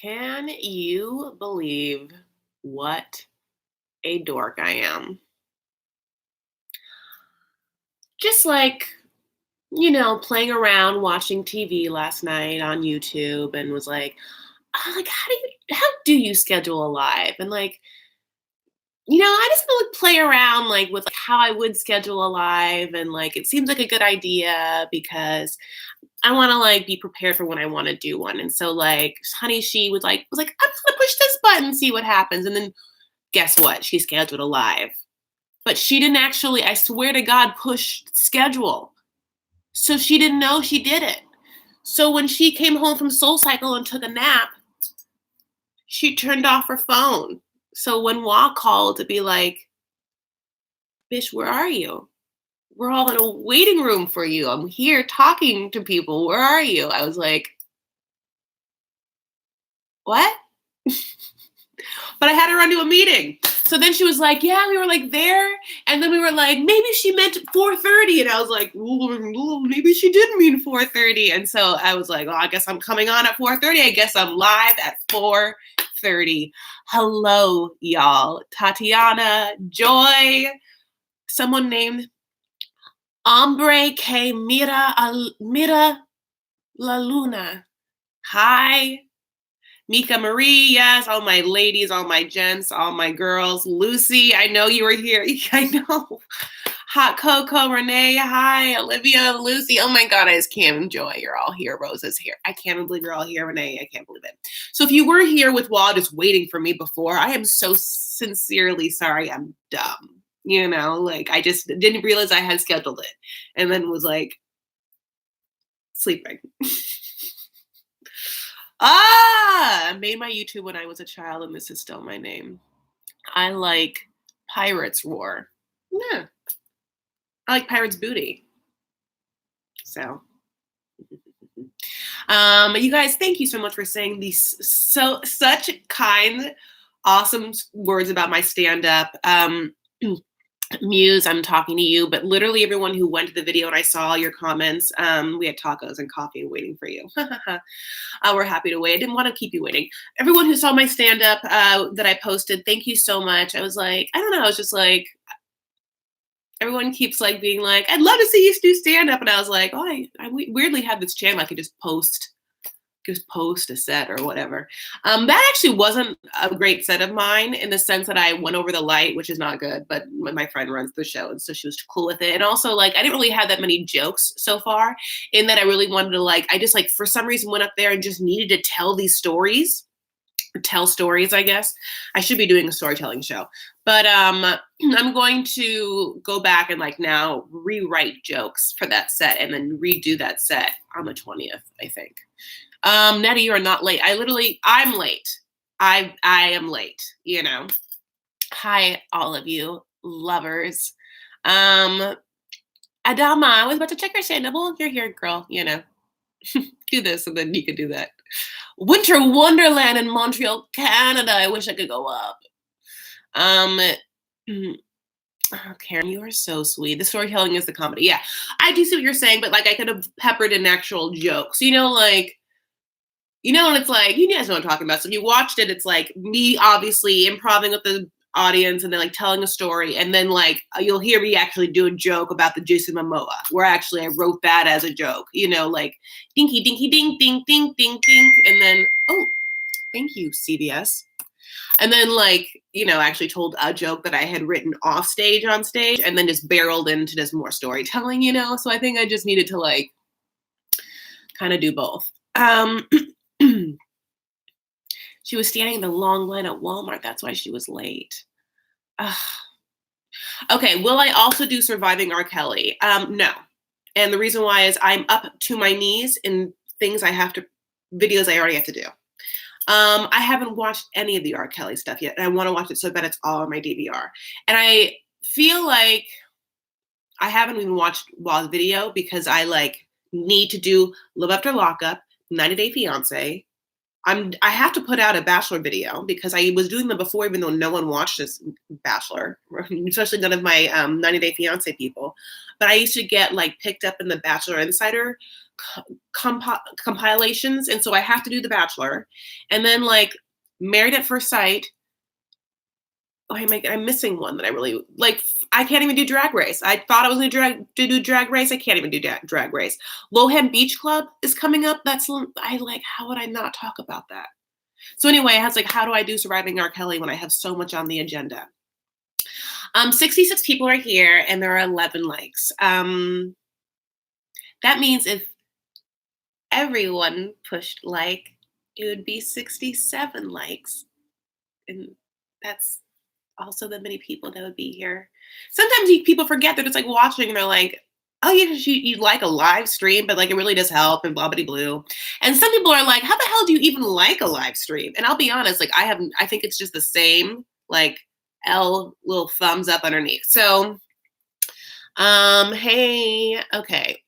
Can you believe what a dork I am? Just like, playing around watching TV last night on YouTube and was like, how do you schedule a live? And I just want to play around with how I would schedule a live and it seems like a good idea because I want to be prepared for when I want to do one. And so honey, she was like, I'm just gonna push this button and see what happens. And then guess what? She scheduled a live. But she didn't actually, I swear to God, push schedule. So she didn't know she did it. So when she came home from Soul Cycle and took a nap, she turned off her phone. So when Wa called to be like, "Bish, where are you? We're all in a waiting room for you. I'm here talking to people. Where are you?" I was like, "What?" But I had to run to a meeting. So then she was like, "Yeah, we were there." And then we were like, "Maybe she meant 4:30." And I was like, "Ooh, maybe she did mean 4:30." And so I was like, "Oh, I guess I'm coming on at 4:30. I guess I'm live at 4:30. Hello, y'all. Tatiana, Joy, someone named Hombre que mira la luna. Hi. Mika Marie, yes, all my ladies, all my gents, all my girls. Lucy, I know you were here. I know. Hot Coco, Renee, hi. Olivia, Lucy. Oh my God, I just can't enjoy. You're all here. Rosa's here. I can't believe you're all here. Renee, I can't believe it. So if you were here with Wall just waiting for me before, I am so sincerely sorry. I'm dumb. I just didn't realize I had scheduled it and then was sleeping. I made my YouTube when I was a child, and this is still my name. I like Pirates Roar. Yeah. I like Pirates Booty. So, you guys, thank you so much for saying these such kind, awesome words about my stand-up. Muse, I'm talking to you, but literally everyone who went to the video and I saw your comments, we had tacos and coffee waiting for you. We're happy to wait. I didn't want to keep you waiting. Everyone who saw my stand-up that I posted, thank you so much. I was like, I don't know, I was just like, everyone keeps being like, I'd love to see you do stand-up. And I was like, oh, I weirdly have this channel. I could just post a set or whatever. That actually wasn't a great set of mine in the sense that I went over the light, which is not good, but my friend runs the show and so she was cool with it. And also I didn't really have that many jokes so far in that I really wanted to I just for some reason went up there and just needed to tell these stories. Tell stories, I guess. I should be doing a storytelling show. But I'm going to go back and now rewrite jokes for that set and then redo that set on the 20th, I think. Nettie, you are not late. I'm late. I am late, Hi, all of you lovers. Adama, I was about to check your stand-up. Well, you're here, girl, do this and then you can do that. Winter Wonderland in Montreal, Canada. I wish I could go up. Karen, you are so sweet. The storytelling is the comedy. Yeah, I do see what you're saying, but I could have peppered in actual jokes, and it's you guys know what I'm talking about. So if you watched it, it's me obviously improvising with the audience and then telling a story. And then you'll hear me actually do a joke about the Jason Momoa, where actually I wrote that as a joke, dinky, dinky, ding, ding, ding, ding, ding. And then, oh, thank you, CBS. And then actually told a joke that I had written off stage on stage and then just barreled into just more storytelling, So I think I just needed to kind of do both. She was standing in the long line at Walmart. That's why she was late. Okay, will I also do Surviving R. Kelly? No. And the reason why is I'm up to my knees in videos I already have to do. I haven't watched any of the R. Kelly stuff yet, and I want to watch it so bad it's all on my DVR. And I feel like I haven't even watched Wall's video because I need to do Love After Lockup, 90 Day Fiance. I have to put out a Bachelor video because I was doing them before, even though no one watched this Bachelor, especially none of my 90 Day Fiance people. But I used to get picked up in the Bachelor Insider compilations, and so I have to do The Bachelor, and then like Married at First Sight. Oh, I'm missing one that I really like. I can't even do Drag Race. I thought I was going to do Drag Race. I can't even do Drag Race. Lohan Beach Club is coming up. I like. How would I not talk about that? So anyway, I was like, how do I do Surviving R. Kelly when I have so much on the agenda? 66 people are here, and there are 11 likes. That means if everyone pushed like, it would be 67 likes, and that's also the many people that would be here. Sometimes people forget they're just like watching and they're like, oh, you like a live stream, but like it really does help and blah blah blue. And some people are like, how the hell do you even like a live stream? And I'll be honest, like I think it's just the same, like little thumbs up underneath. So hey, okay.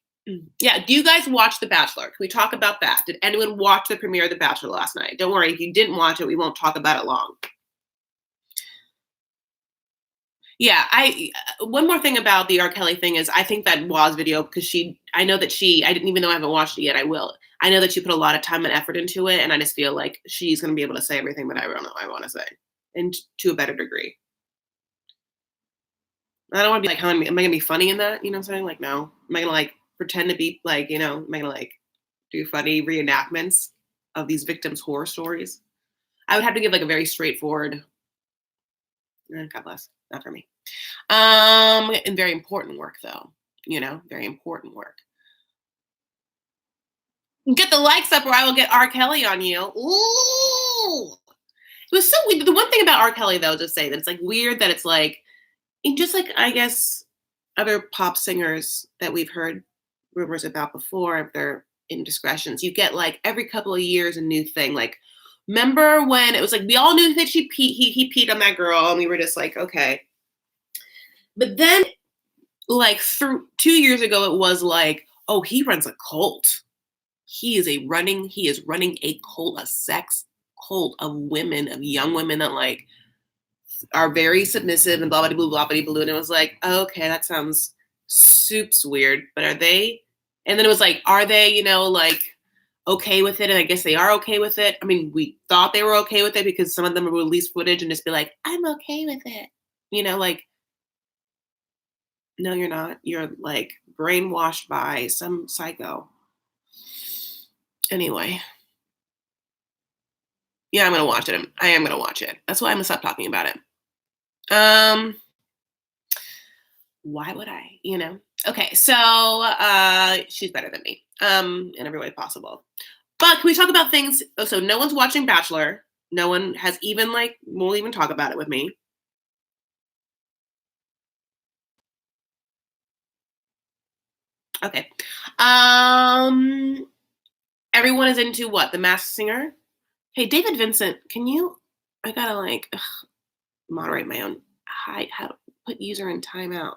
Yeah, do you guys watch The Bachelor? Can we talk about that? Did anyone watch the premiere of The Bachelor last night? Don't worry, if you didn't watch it, we won't talk about it long. Yeah, one more thing about the R. Kelly thing is I think that Waz video, because I didn't even know I haven't watched it yet, I will. I know that she put a lot of time and effort into it, and I just feel like she's going to be able to say everything that I don't know I want to say, and to a better degree. I don't want to be like, am I going to be funny in that? You know what I'm saying? Like, no. Am I going to like pretend to be like, am I going to like do funny reenactments of these victims' horror stories? I would have to give like a very straightforward, God bless, not for me. And very important work though, very important work. Get the likes up or I will get R. Kelly on you. Ooh. It was so weird. The one thing about R. Kelly though, just say that it's like weird that it's like, just like I guess other pop singers that we've heard rumors about before of their indiscretions, you get like every couple of years a new thing. Like, remember when it was like we all knew that he peed on that girl, and we were just like, okay. But then, like through 2 years ago, it was like, oh, he runs a cult. He is running a cult, a sex cult of women, of young women that like are very submissive and blah blah blah blah blah blah. And it was like, oh, okay, that sounds soups weird, but are they? And then it was like, are they, like okay with it? And I guess they are okay with it. I mean, we thought they were okay with it because some of them would release footage and just be like, I'm okay with it. Like, no, you're not. You're like brainwashed by some psycho. Anyway. Yeah, I'm going to watch it. I am going to watch it. That's why I'm going to stop talking about it. Why would I, Okay, so she's better than me in every way possible. But can we talk about things? So no one's watching Bachelor. No one has even won't even talk about it with me. Okay. Everyone is into what? The Masked Singer? Hey, David Vincent, I gotta moderate my own how to put user in timeout.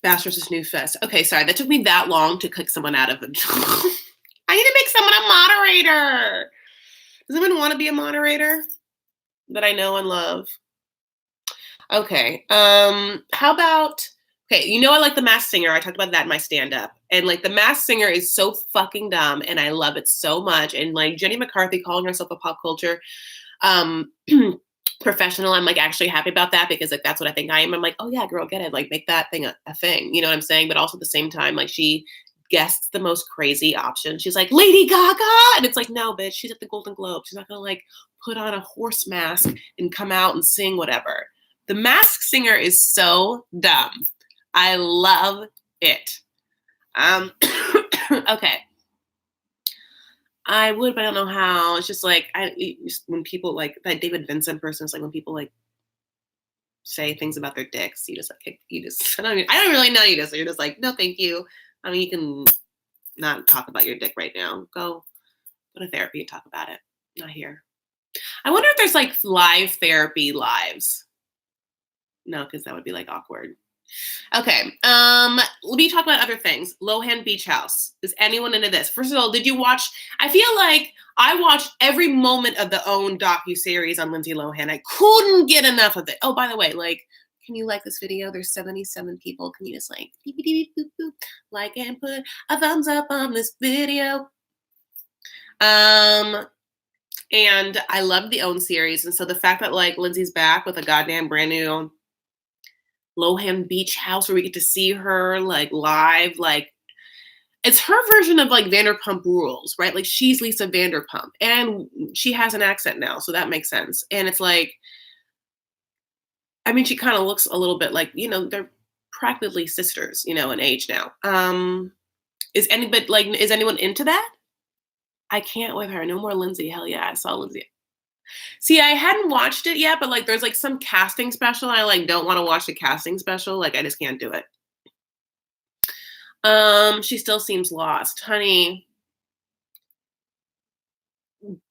Bachelor's new fest. Okay, sorry, that took me that long to click someone out of it. I need to make someone a moderator. Does anyone want to be a moderator that I know and love? Okay. How about I like The Masked Singer. I talked about that in my stand-up. And The Masked Singer is so fucking dumb and I love it so much. And Jenny McCarthy calling herself a pop culture professional, I'm actually happy about that because that's what I think I am. I'm like, oh yeah, girl, get it. Make that thing a thing. You know what I'm saying? But also at the same time, she guessed the most crazy option. She's like, Lady Gaga. And it's like, no, bitch, she's at the Golden Globe. She's not gonna put on a horse mask and come out and sing whatever. The Masked Singer is so dumb. I love it. Okay. I would, but I don't know how. It's just when people that David Vincent person, it's when people say things about their dicks, I don't really know you just, so you're just like, no, thank you. I mean, you can not talk about your dick right now. Go to therapy and talk about it. Not here. I wonder if there's live therapy lives. No, because that would be awkward. Okay. Let me talk about other things. Lohan Beach House. Is anyone into this? First of all, did you watch? I feel like I watched every moment of the OWN docu-series on Lindsay Lohan. I couldn't get enough of it. Oh, by the way, like, can you like this video? There's 77 people. Can you just like beep, beep, beep, boop, boop, like and put a thumbs up on this video? Um, and I love the OWN series, and so the fact that like Lindsay's back with a goddamn brand new Lohan Beach House where we get to see her like live, like it's her version of like Vanderpump Rules, right? Like she's Lisa Vanderpump, and she has an accent now, so that makes sense. And it's like, I mean, she kind of looks a little bit like, they're practically sisters, in age now. Is anyone into that? I can't with her. No more Lindsay. Hell yeah, I saw Lindsay. See, I hadn't watched it yet, but like there's like some casting special. I like don't want to watch the casting special. Like I just can't do it. She still seems lost. Honey,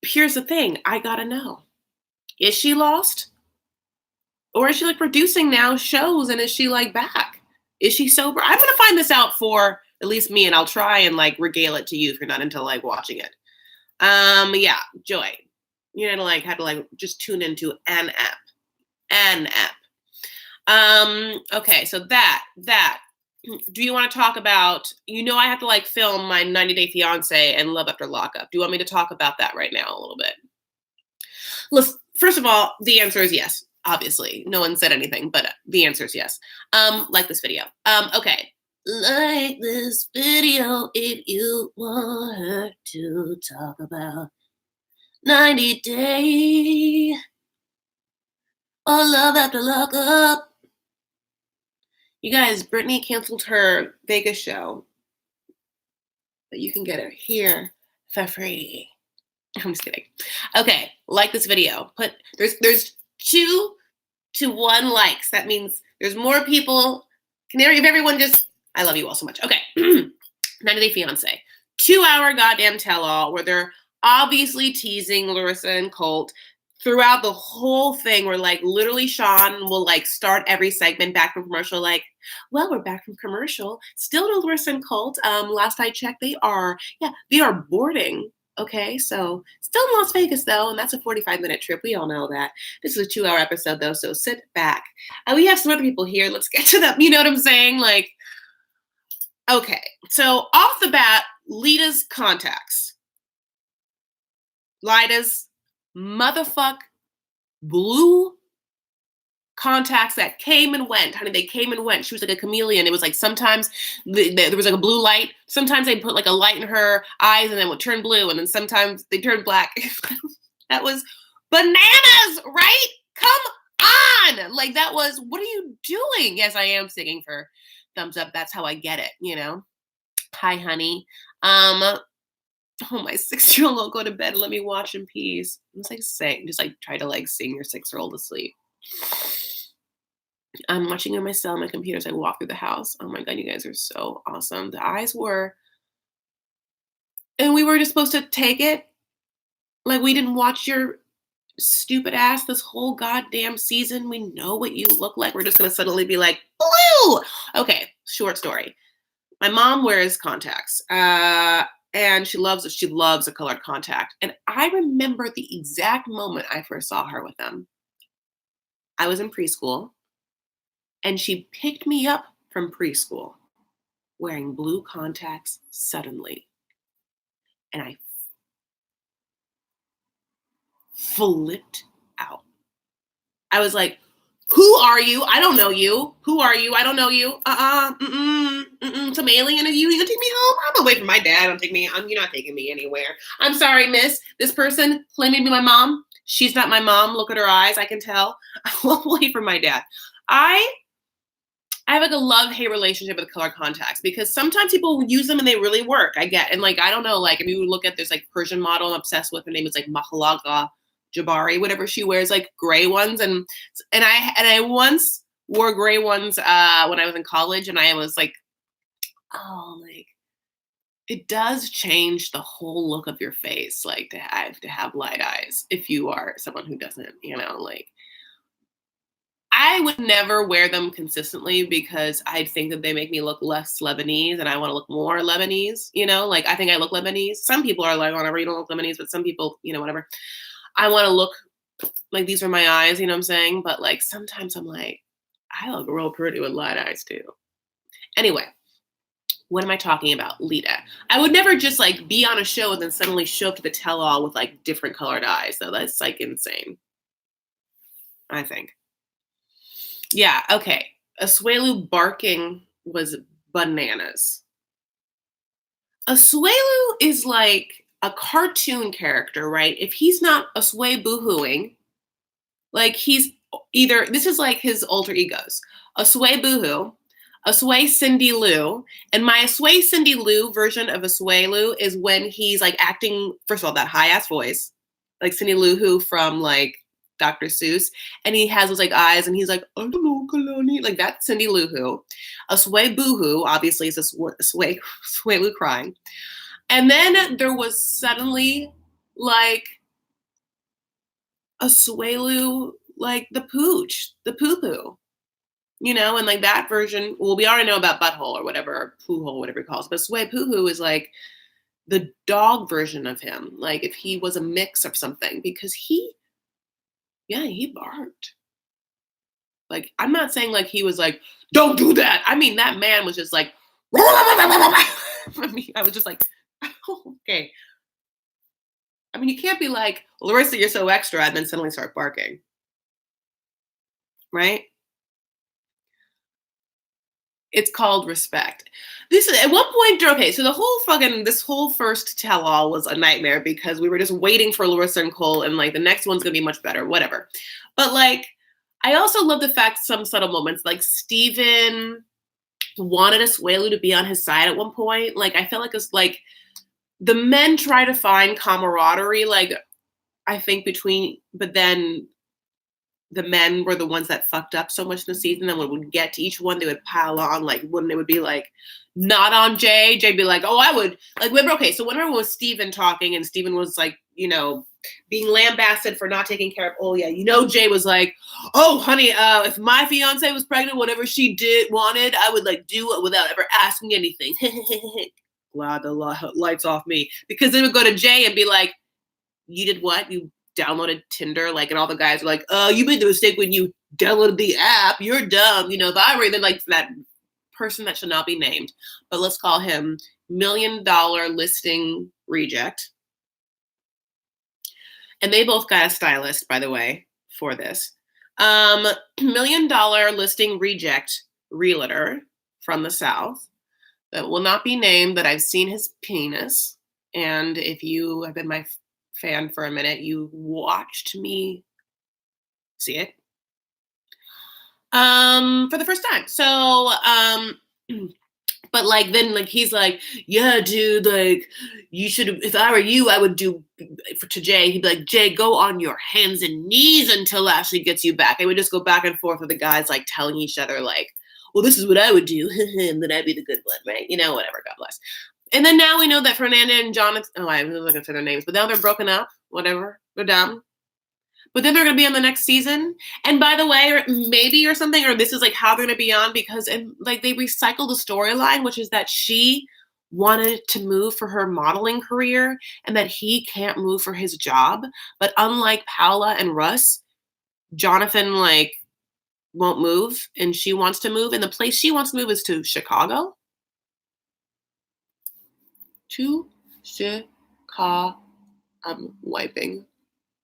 here's the thing. I gotta know. Is she lost? Or is she like producing now shows and is she like back? Is she sober? I'm gonna find this out for at least me, and I'll try and like regale it to you if you're not into like watching it. Yeah, Joy. You know, like had to like just tune into an app. An app. Okay, so that. Do you want to talk about, I have to like film my 90-Day Fiance and Love After Lockup. Do you want me to talk about that right now a little bit? Listen, first of all, the answer is yes. Obviously, no one said anything, but the answer is yes. Like this video. Okay. Like this video if you want her to talk about 90 Day or Love After Lockup. You guys, Brittany canceled her Vegas show, but you can get it here for free. I'm just kidding. Okay, like this video. There's 2 to 1 likes. That means there's more people. If everyone just, I love you all so much. Okay, 90-Day Fiance, 2-hour goddamn tell-all where they're obviously teasing Larissa and Colt throughout the whole thing. Where like literally Sean will like start every segment back from commercial, like, well, we're back from commercial. Still no Larissa and Colt. Last I checked, they are boarding. Okay, so still in Las Vegas though, and that's a 45-minute trip. We all know that. This is a 2-hour episode though, so sit back. We have some other people here. Let's get to them. You know what I'm saying? Like, okay, so off the bat, Lita's contacts. Lita's motherfuck blue contacts that came and went. Honey, they came and went. She was like a chameleon. It was like sometimes there was like a blue light. Sometimes they put like a light in her eyes and then would turn blue. And then sometimes they turned black. That was bananas, right? Come on. Like that was, what are you doing? Yes, I am singing for thumbs up. That's how I get it, Hi, honey. Oh, my 6-year-old won't go to bed. Let me watch in peace. Just like try to like sing your 6-year-old to sleep. I'm watching on my cell, my computer as I walk through the house. Oh my God, you guys are so awesome. The eyes were, and we were just supposed to take it. Like we didn't watch your stupid ass this whole goddamn season. We know what you look like. We're just gonna suddenly be like, blue. Okay, short story. My mom wears contacts. And she loves a colored contact. And I remember the exact moment I first saw her with them. I was in preschool, and she picked me up from preschool wearing blue contacts suddenly. And I flipped out. I was like, who are you? I don't know you. Who are you? I don't know you. Some alien of you. You gonna take me home? I'm away from my dad. You're not taking me anywhere. I'm sorry, miss. This person claiming to be my mom. She's not my mom. Look at her eyes. I can tell. I'm away from my dad. I have like a love-hate relationship with color contacts because sometimes people use them and they really work. I get, and like, I don't know, like if you look at this like Persian model I'm obsessed with, her name is like Mahalaga Jabari, whatever, she wears like gray ones. And I once wore gray ones when I was in college, and I was like, oh, like it does change the whole look of your face, like to have light eyes if you are someone who doesn't, like I would never wear them consistently because I think that they make me look less Lebanese and I want to look more Lebanese, like I think I look Lebanese. Some people are like, whatever, you don't look Lebanese, but some people, whatever. I want to look like these are my eyes, you know what I'm saying? But like sometimes I'm like, I look real pretty with light eyes too. Anyway, what am I talking about? Lita. I would never just like be on a show and then suddenly show up to the tell all with like different colored eyes. So that's like insane, I think. Yeah, okay. Asuelu barking was bananas. Asuelu is like a cartoon character, right? If he's not Asue boohooing, like he's either this is like his alter egos. Asue boohoo, Asue Cindy Lou, and my Asue Cindy Lou version of Asuelu is when he's like acting, first of all, that high ass voice, like Cindy Lou Who from like Dr. Seuss, and he has those like eyes, and he's like, I don't know, Kalani, like that's Cindy Lou Who. Asue Boohoo, obviously, is Asue Lou crying. And then there was suddenly like Asuelu, like the pooch, the poo poo. And like that version, well, we already know about butthole or whatever, or poo hole, whatever he calls it. But Sway Poo Hoo is like the dog version of him. Like if he was a mix of something, because he barked. Like, I'm not saying like he was like, don't do that. I mean, that man was just like, I mean, I was just like, oh, okay. I mean, you can't be like, Larissa, you're so extra, and then suddenly start barking. Right? It's called respect. This is at one point, okay, so this whole first tell-all was a nightmare because we were just waiting for Larissa and Cole, and like the next one's gonna be much better, whatever. But like, I also love the fact some subtle moments, like Steven wanted Asuelu to be on his side at one point. Like, I felt like it's like the men try to find camaraderie, like I think but then the men were the ones that fucked up so much in the season. And when we would get to each one, they would pile on. Like when it would be like, not on Jay, Jay'd be like, oh, I would like, remember, okay. So whenever it was Steven talking and Steven was like, being lambasted for not taking care of Olia, Jay was like, oh, honey, if my fiance was pregnant, whatever she wanted, I would like do it without ever asking anything. Glad the lights off me. Because they would go to Jay and be like, you did what? You downloaded Tinder, like, and all the guys are like, you made the mistake when you downloaded the app. You're dumb. Then like that person that should not be named, but let's call him $1 million listing reject. And they both got a stylist, by the way, for this. $1 million listing reject realtor from the South that will not be named, but I've seen his penis. And if you have been my fan for a minute, you watched me see it for the first time. So but like then like he's like, yeah, dude, like you should, if I were you, I would do to Jay, he'd be like, Jay, go on your hands and knees until Ashley gets you back. And we just go back and forth with the guys like telling each other like, well, this is what I would do, and then I'd be the good one, right? Whatever, God bless. And then now we know that Fernanda and Jonathan, I'm not going to say their names, but now they're broken up, whatever, they're done. But then they're going to be on the next season. And by the way, or something, or this is like how they're going to be on, because and like they recycled the storyline, which is that she wanted to move for her modeling career and that he can't move for his job. But unlike Paula and Russ, Jonathan like won't move and she wants to move. And the place she wants to move is to Chicago. To Chicago. I'm wiping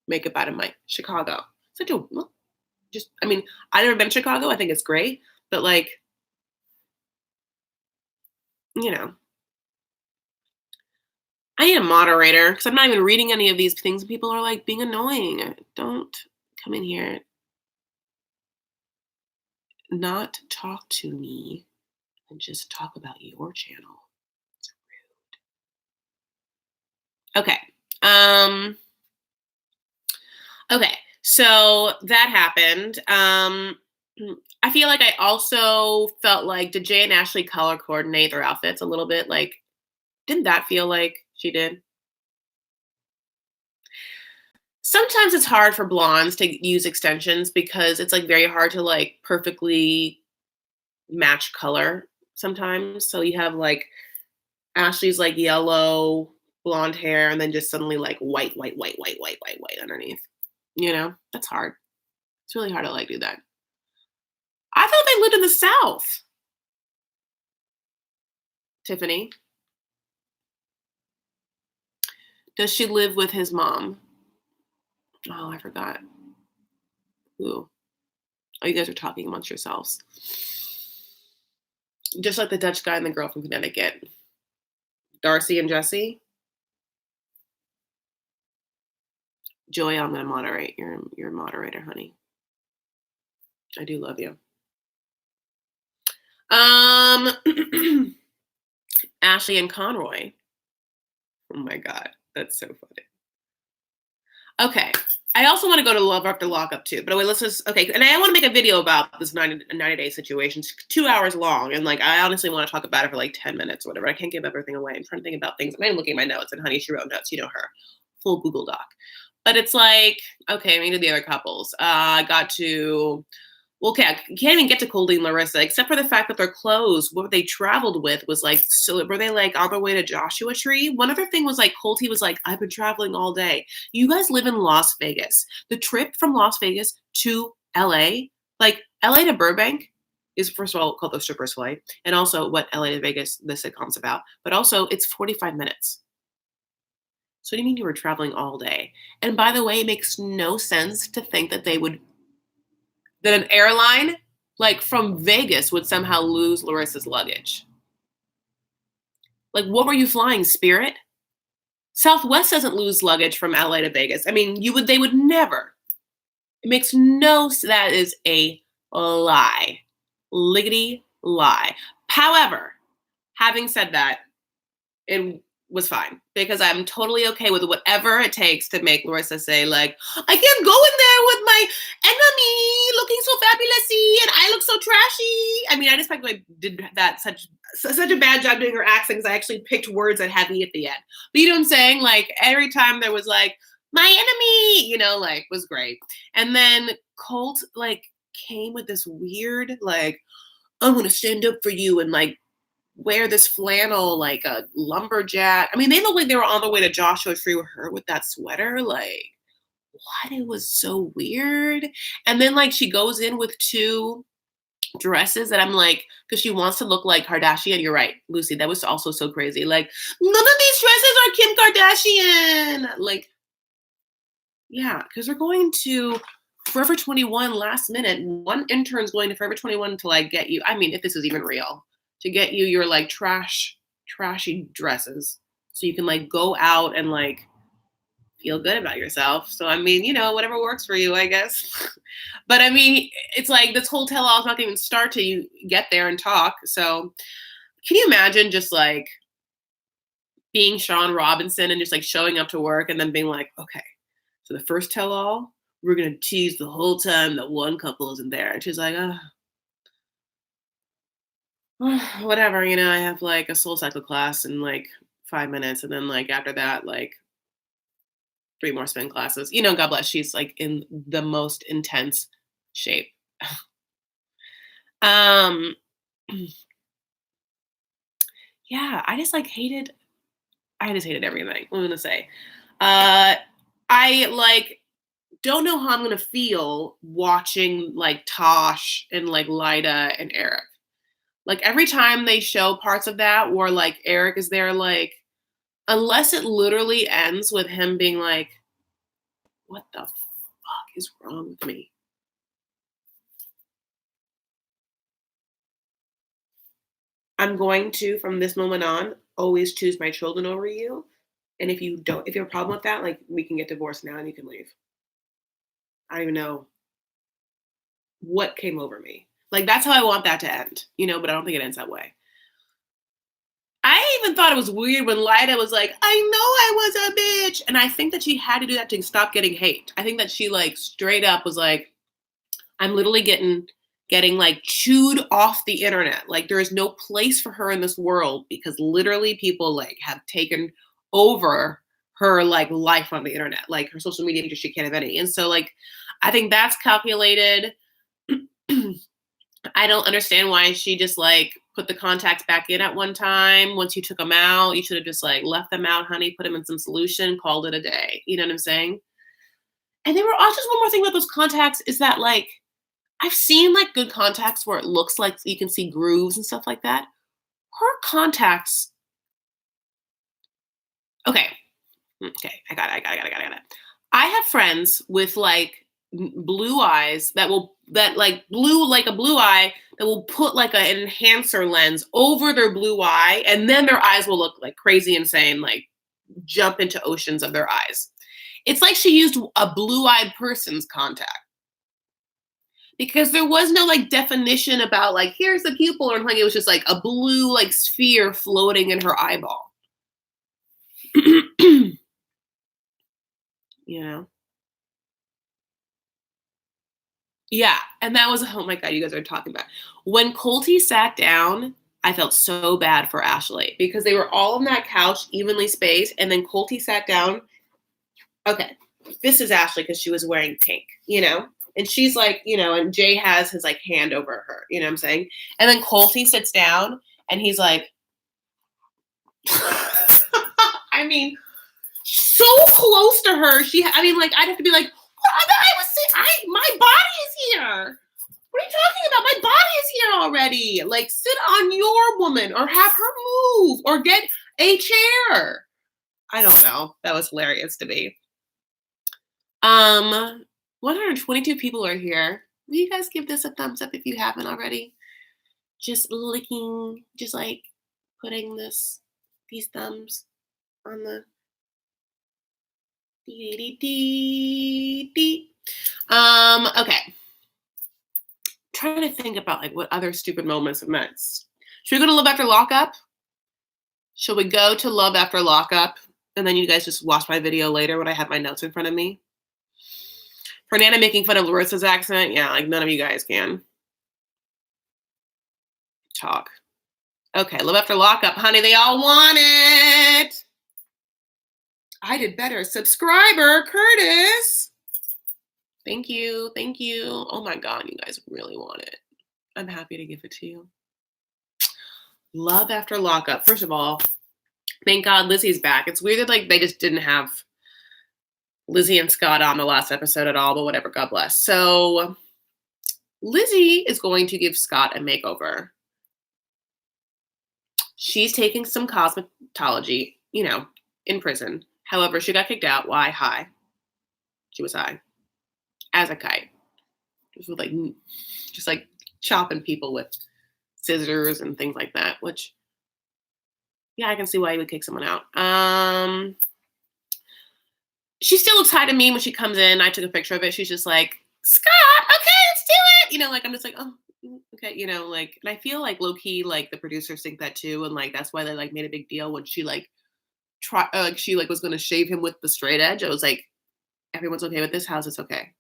makeup out of my Chicago. So I've never been to Chicago. I think it's great, but like, I need a moderator because I'm not even reading any of these things. People are like being annoying. Don't come in here. Not talk to me and just talk about your channel. It's rude. Okay. Okay, so that happened. I feel like I also felt like, did Jay and Ashley color coordinate their outfits a little bit? Like, didn't that feel like she did? Sometimes it's hard for blondes to use extensions because it's like very hard to like perfectly match color sometimes. So you have like Ashley's like yellow blonde hair and then just suddenly like white, white, white, white, white, white, white underneath. You know, that's hard. It's really hard to like do that. I thought they lived in the South, Tiffany. Does she live with his mom? Oh, I forgot. Ooh. Oh, you guys are talking amongst yourselves. Just like the Dutch guy and the girl from Connecticut. Darcy and Jesse. Joy, I'm gonna moderate. You're a moderator, honey. I do love you. Ashley and Conroy. Oh my God, that's so funny. Okay. I also want to go to Love After Lockup too, but wait, let's just okay. And I want to make a video about this 90-day situation. It's 2 hours long, and like I honestly want to talk about it for like 10 minutes or whatever. I can't give everything away. I'm trying to think about things. I'm looking at my notes, and honey, she wrote notes. You know her, full Google Doc. But it's like okay, I mean, to the other couples. I got to okay, I can't even get to Coldy and Larissa, except for the fact that their clothes, what they traveled with was like, so were they like on their way to Joshua Tree? One other thing was like, Colty was like, I've been traveling all day. You guys live in Las Vegas. The trip from Las Vegas to LA, like LA to Burbank is first of all called the stripper's flight. And also what LA to Vegas, the sitcom's about, but also it's 45 minutes. So what do you mean you were traveling all day? And by the way, it makes no sense to think that that an airline like from Vegas would somehow lose Larissa's luggage. Like, what were you flying, Spirit? Southwest doesn't lose luggage from LA to Vegas. I mean, they would never. It makes that is a lie. Liggity lie. However, having said that, it was fine because I'm totally okay with whatever it takes to make Larissa say like, I can't go in there with my enemy looking so fabulousy and I look so trashy. I mean, I just I did that such a bad job doing her accent because I actually picked words that had me at the end. But you know what I'm saying? Like every time there was like, my enemy, you know, like was great. And then Colt like came with this weird like, I'm gonna stand up for you and like wear this flannel like a lumberjack. I mean, they look like they were on the way to Joshua Tree with her with that sweater. Like, what? It was so weird. And then like she goes in with two dresses that I'm like, because she wants to look like Kardashian. You're right, Lucy. That was also so crazy. Like, none of these dresses are Kim Kardashian. Like, yeah, because they're going to Forever 21 last minute. One intern's going to Forever 21 to like get you. I mean, if this is even real, to get you your like trashy dresses so you can like go out and like feel good about yourself. So I mean, you know, whatever works for you, I guess. But I mean, it's like this whole tell-all is not going to even start till you get there and talk. So can you imagine just like being Sean Robinson and just like showing up to work and then being like, okay, so the first tell-all, we're going to tease the whole time that one couple isn't there. And she's like, whatever, you know, I have like a soul cycle class in like 5 minutes. And then like after that, like 3 more spin classes. You know, God bless. She's like in the most intense shape. um yeah, I just hated everything. I'm gonna say. I like don't know how I'm gonna feel watching like Tosh and like Lyda and Eric. Like every time they show parts of that where like Eric is there, like, unless it literally ends with him being like, what the fuck is wrong with me? I'm going to, from this moment on, always choose my children over you. And if you have a problem with that, like we can get divorced now and you can leave. I don't even know what came over me. Like that's how I want that to end, you know, but I don't think it ends that way. I even thought it was weird when Lyda was like, I know I was a bitch. And I think that she had to do that to stop getting hate. I think that she like straight up was like, I'm literally getting like chewed off the internet. Like there is no place for her in this world because literally people like have taken over her like life on the internet, like her social media pages, she can't have any. And so like, I think that's calculated. I don't understand why she just like put the contacts back in at one time. Once you took them out, you should have just like left them out, honey, put them in some solution, called it a day. You know what I'm saying? And they were also, just one more thing about those contacts is that like, I've seen like good contacts where it looks like you can see grooves and stuff like that. Her contacts, okay, okay, I got it. I have friends with like blue eyes that like blue, like a blue eye that will put like an enhancer lens over their blue eye, and then their eyes will look like crazy insane, like jump into oceans of their eyes. It's like she used a blue-eyed person's contact because there was no like definition about like here's the pupil or anything. It was just like a blue like sphere floating in her eyeball. You know? Yeah. And that was, oh my God, you guys are talking about. When Colty sat down, I felt so bad for Ashley because they were all on that couch, evenly spaced. And then Colty sat down. Okay. This is Ashley because she was wearing pink, you know? And she's like, you know, and Jay has his like hand over her, you know what I'm saying? And then Colty sits down and he's like, I mean, so close to her. I mean, like, I'd have to be like, my body is here. What are you talking about? My body is here already. Like, sit on your woman or have her move or get a chair. I don't know. That was hilarious to me. 122 people are here. Will you guys give this a thumbs up if you haven't already? Just licking, just like putting these thumbs on the okay. Trying to think about like what other stupid moments have met. Should we go to Love After Lockup? Shall we go to Love After Lockup? And then you guys just watch my video later when I have my notes in front of me. Fernanda making fun of Larissa's accent. Yeah, like none of you guys can talk. Okay, Love After Lockup, honey. They all want it. I did better. Subscriber, Curtis. Thank you. Thank you. Oh my God, you guys really want it. I'm happy to give it to you. Love After Lockup. First of all, thank God Lizzie's back. It's weird that like they just didn't have Lizzie and Scott on the last episode at all, but whatever, God bless. So Lizzie is going to give Scott a makeover. She's taking some cosmetology, you know, in prison. However, she got kicked out. Why? High. She was high. As a kite. Just like chopping people with scissors and things like that, which, yeah, I can see why you would kick someone out. She still looks high to me when she comes in. I took a picture of it. She's just like, Scott, okay, let's do it. You know, like, I'm just like, oh, okay. You know, like, and I feel like low key, like the producers think that too. And like, that's why they like made a big deal when she like, she like was going to shave him with the straight edge. I was like, everyone's okay with this house. It's okay.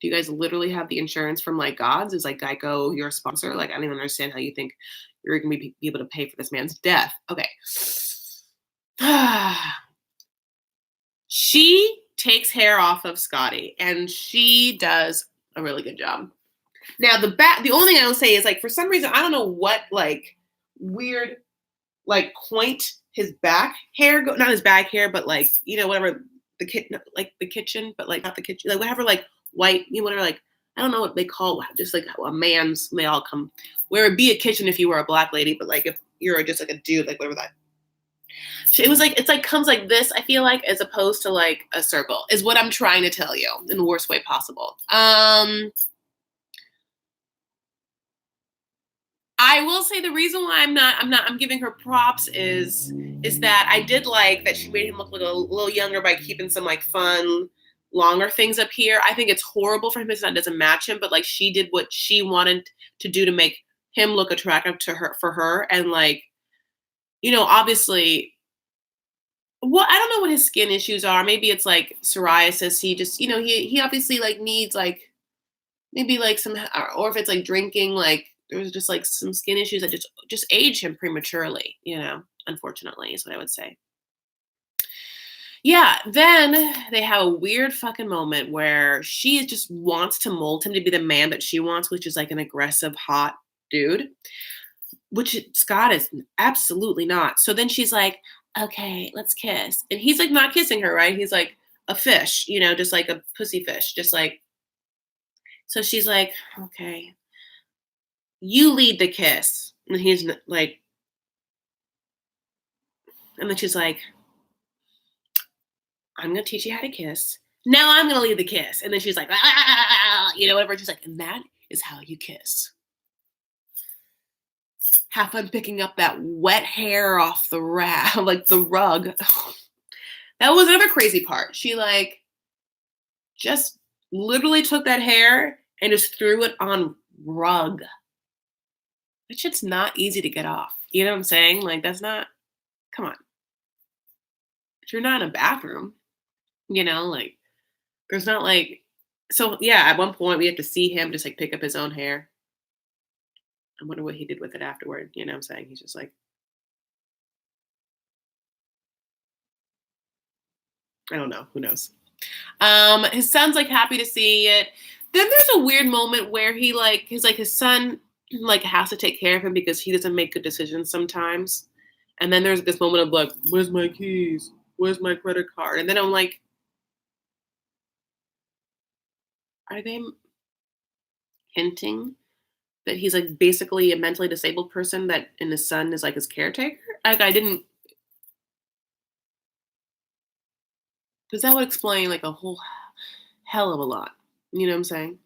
Do you guys literally have the insurance from like Gods? Is like Geico your sponsor? Like, I don't even understand how you think you're going to be able to pay for this man's death. Okay. She takes hair off of Scotty and she does a really good job. Now the only thing I will say is like, for some reason, I don't know what like weird, like point his back hair, not his back hair, but like, you know, whatever the kitchen, but like not the kitchen, like whatever, like white, you know, whatever, like, I don't know what they call, just like a man's, they all come, where it'd be a kitchen if you were a black lady, but like if you're just like a dude, like whatever that. It was like, it's like comes like this, I feel like, as opposed to like a circle, is what I'm trying to tell you in the worst way possible. I will say the reason why I'm giving her props is that I did like that she made him look like a little younger by keeping some like fun, longer things up here. I think it's horrible for him because that doesn't match him, but like she did what she wanted to do to make him look attractive to her, for her. And like, you know, obviously, well, I don't know what his skin issues are. Maybe it's like psoriasis. He just, you know, he obviously like needs like maybe like some, or if it's like drinking, like there's just like some skin issues that just age him prematurely, you know, unfortunately is what I would say. Yeah, then they have a weird fucking moment where she just wants to mold him to be the man that she wants, which is like an aggressive, hot dude, which Scott is absolutely not. So then she's like, okay, let's kiss. And he's like not kissing her, right? He's like a fish, just like a pussy fish, just like, so she's like, okay, you lead the kiss. And he's like, and then she's like, I'm going to teach you how to kiss. Now I'm going to lead the kiss. And then she's like, whatever. She's like, and that is how you kiss. Have fun picking up that wet hair off the like the rug. That was another crazy part. She like just literally took that hair and just threw it on rug. That shit's not easy to get off. You know what I'm saying? Like that's not, come on. If you're not in a bathroom, like there's not like, so yeah, at one point we have to see him just like pick up his own hair. I wonder what he did with it afterward. You know what I'm saying? He's just like, I don't know. Who knows? His son's like happy to see it. Then there's a weird moment where his son like has to take care of him because he doesn't make good decisions sometimes. And then there's this moment of like, where's my keys? Where's my credit card? And then I'm like, are they hinting that he's like basically a mentally disabled person and his son is like his caretaker? Like I didn't, because that would explain like a whole hell of a lot. You know what I'm saying?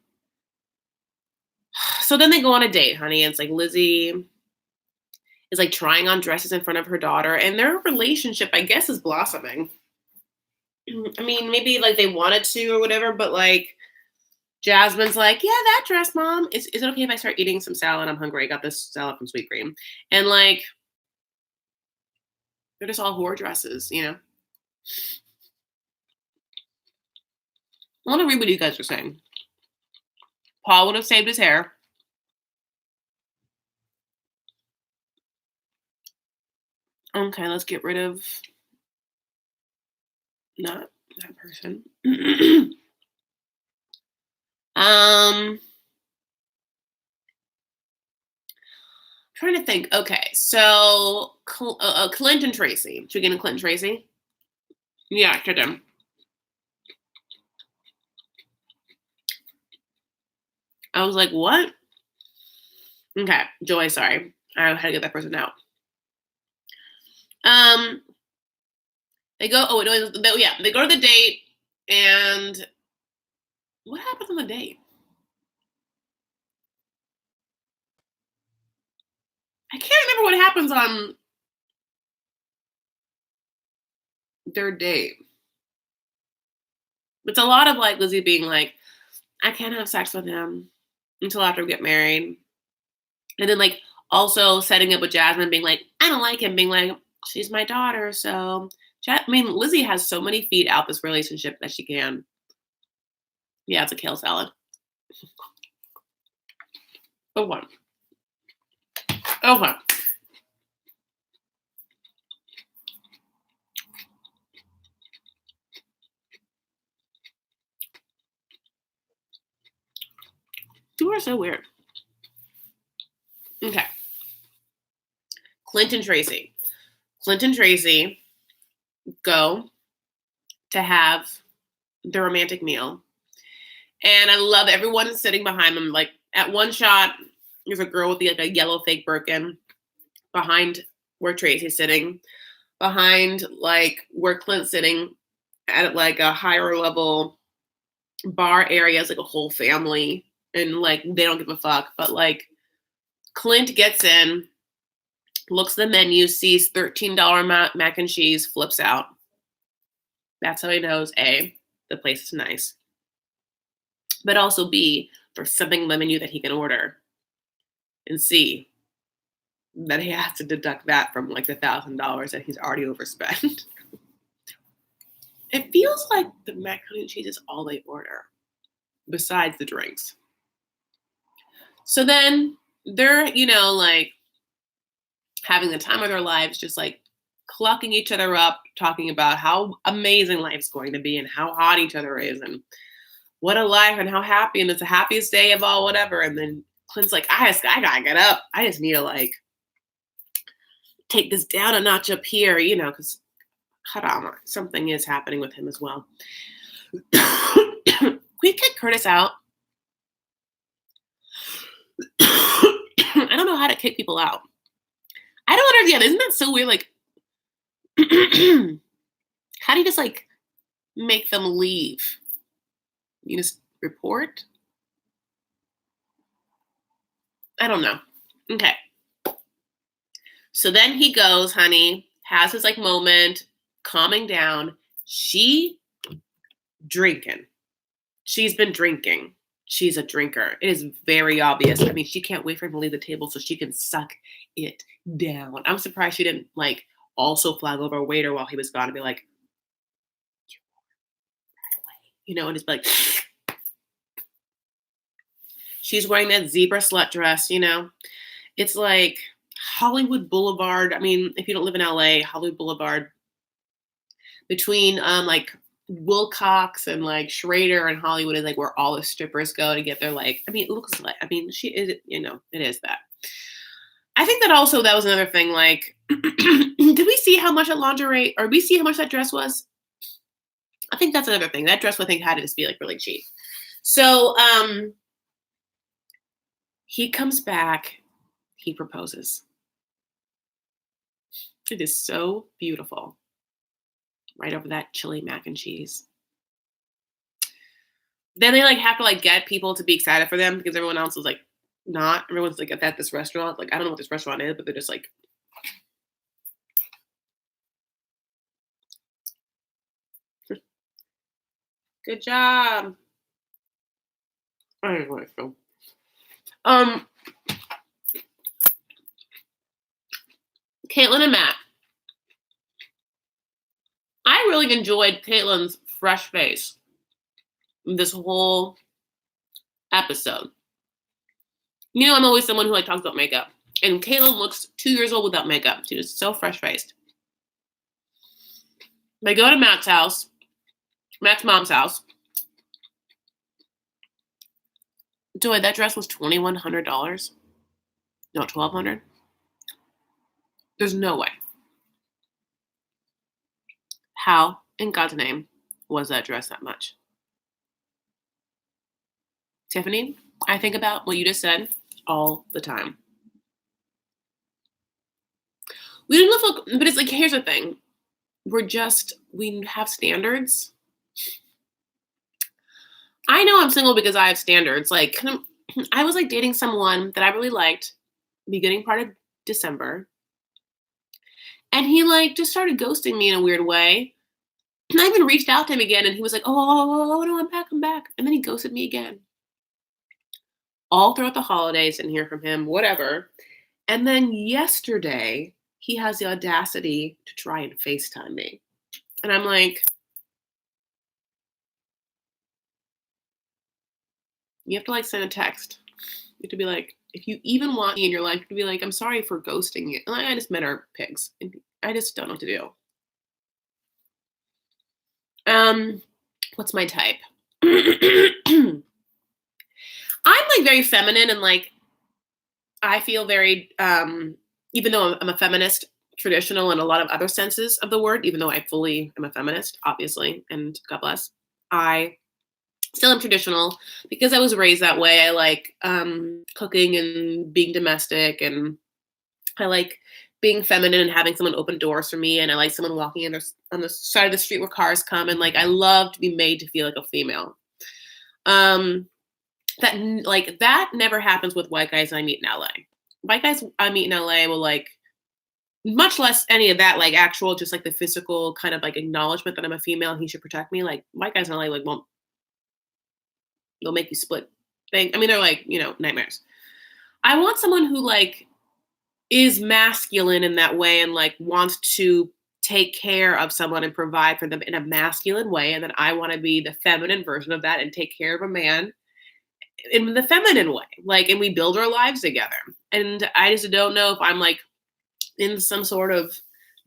So then they go on a date, honey. And it's like Lizzie is like trying on dresses in front of her daughter, and their relationship, I guess, is blossoming. I mean, maybe like they wanted to or whatever, but like Jasmine's like, yeah, that dress, mom. Is it okay if I start eating some salad? I'm hungry. I got this salad from Sweet Green. And like, they're just all whore dresses, I want to read what you guys are saying. Paul would have saved his hair. Okay, let's get rid of not that person. Trying to think. Okay, so Clinton Tracy. Should we get into Clinton Tracy? Yeah, check him. I was like, what? Okay, Joy, sorry. I had to get that person out. They go, they go to the date, and what happens on the date? I can't remember what happens on their date. It's a lot of like Lizzie being like, I can't have sex with him until after we get married. And then like also setting up with Jasmine being like, I don't like him, being like, she's my daughter. So Lizzie has so many feet out this relationship that she can. Yeah, it's a kale salad. Okay. Okay. You are so weird. Okay. Clinton Tracy go to have the romantic meal. And I love everyone sitting behind them. Like at one shot, there's a girl with like a yellow fake Birkin behind where Tracy's sitting, behind like where Clint's sitting at like a higher level bar area is like a whole family. And like they don't give a fuck. But like Clint gets in, looks at the menu, sees $13 mac and cheese, flips out. That's how he knows A, the place is nice. But also B, there's something on the menu that he can order. And C, that he has to deduct that from like the $1,000 that he's already overspent. It feels like the macaroni and cheese is all they order, besides the drinks. So then they're, like having the time of their lives, just like clucking each other up, talking about how amazing life's going to be and how hot each other is and what a life and how happy and it's the happiest day of all, whatever. And then Clint's like, I gotta get up. I just need to like take this down a notch up here, because something is happening with him as well. We kick Curtis out. I don't know how to kick people out. I don't understand. Isn't that so weird? Like, how do you just like make them leave? You just report? I don't know. Okay. So then he goes, honey, has his like moment, calming down. She drinking. She's been drinking. She's a drinker. It is very obvious. I mean, she can't wait for him to leave the table so she can suck it down. I'm surprised she didn't like also flag over a waiter while he was gone and be like, right away, and just be like, she's wearing that zebra slut dress, It's like Hollywood Boulevard. I mean, if you don't live in LA, Hollywood Boulevard between like Wilcox and like Schrader and Hollywood is like where all the strippers go to get their like, I mean, it looks like, I mean, she is, it is that. I think that also, that was another thing. Like, did we see how much that lingerie, or we see how much that dress was? I think that's another thing. That dress, I think, had to just be like really cheap. So, he comes back, he proposes. It is so beautiful. Right over that chili mac and cheese. Then they like have to like get people to be excited for them because everyone else is like not. Everyone's like at this restaurant. Like, I don't know what this restaurant is, but they're just like, good job. I don't know what I feel. Caitlin and Matt. I really enjoyed Caitlin's fresh face this whole episode. I'm always someone who like talks about makeup. And Caitlin looks 2 years old without makeup. She was so fresh faced. They go to Matt's house, Matt's mom's house. Joy, that dress was $2,100. No, $1,200. There's no way. How, in God's name, was that dress that much? Tiffany, I think about what you just said all the time. We didn't look, but it's like, here's the thing. We have standards. I know I'm single because I have standards. Like, I was like dating someone that I really liked beginning part of December. And he like just started ghosting me in a weird way. And I even reached out to him again and he was like, oh no, I'm back. And then he ghosted me again. All throughout the holidays, didn't hear from him, whatever. And then yesterday, he has the audacity to try and FaceTime me. And I'm like, you have to like send a text. You have to be like, if you even want me in your life, you have to be like, I'm sorry for ghosting you. And I just met our pigs. And I just don't know what to do. What's my type? I'm like very feminine and like, I feel very, even though I'm a feminist, traditional in a lot of other senses of the word, even though I fully am a feminist, obviously, and God bless, I still am traditional because I was raised that way. I like cooking and being domestic, and I like being feminine and having someone open doors for me, and I like someone walking in on the side of the street where cars come, and like I love to be made to feel like a female. That never happens with white guys I meet in LA. White guys I meet in LA will like much less any of that, like actual, just like the physical kind of like acknowledgement that I'm a female and he should protect me. Like white guys in LA like won't, they'll make you split thing. I mean, they're like, nightmares. I want someone who like is masculine in that way and like wants to take care of someone and provide for them in a masculine way. And then I want to be the feminine version of that and take care of a man in the feminine way. Like, and we build our lives together. And I just don't know if I'm like in some sort of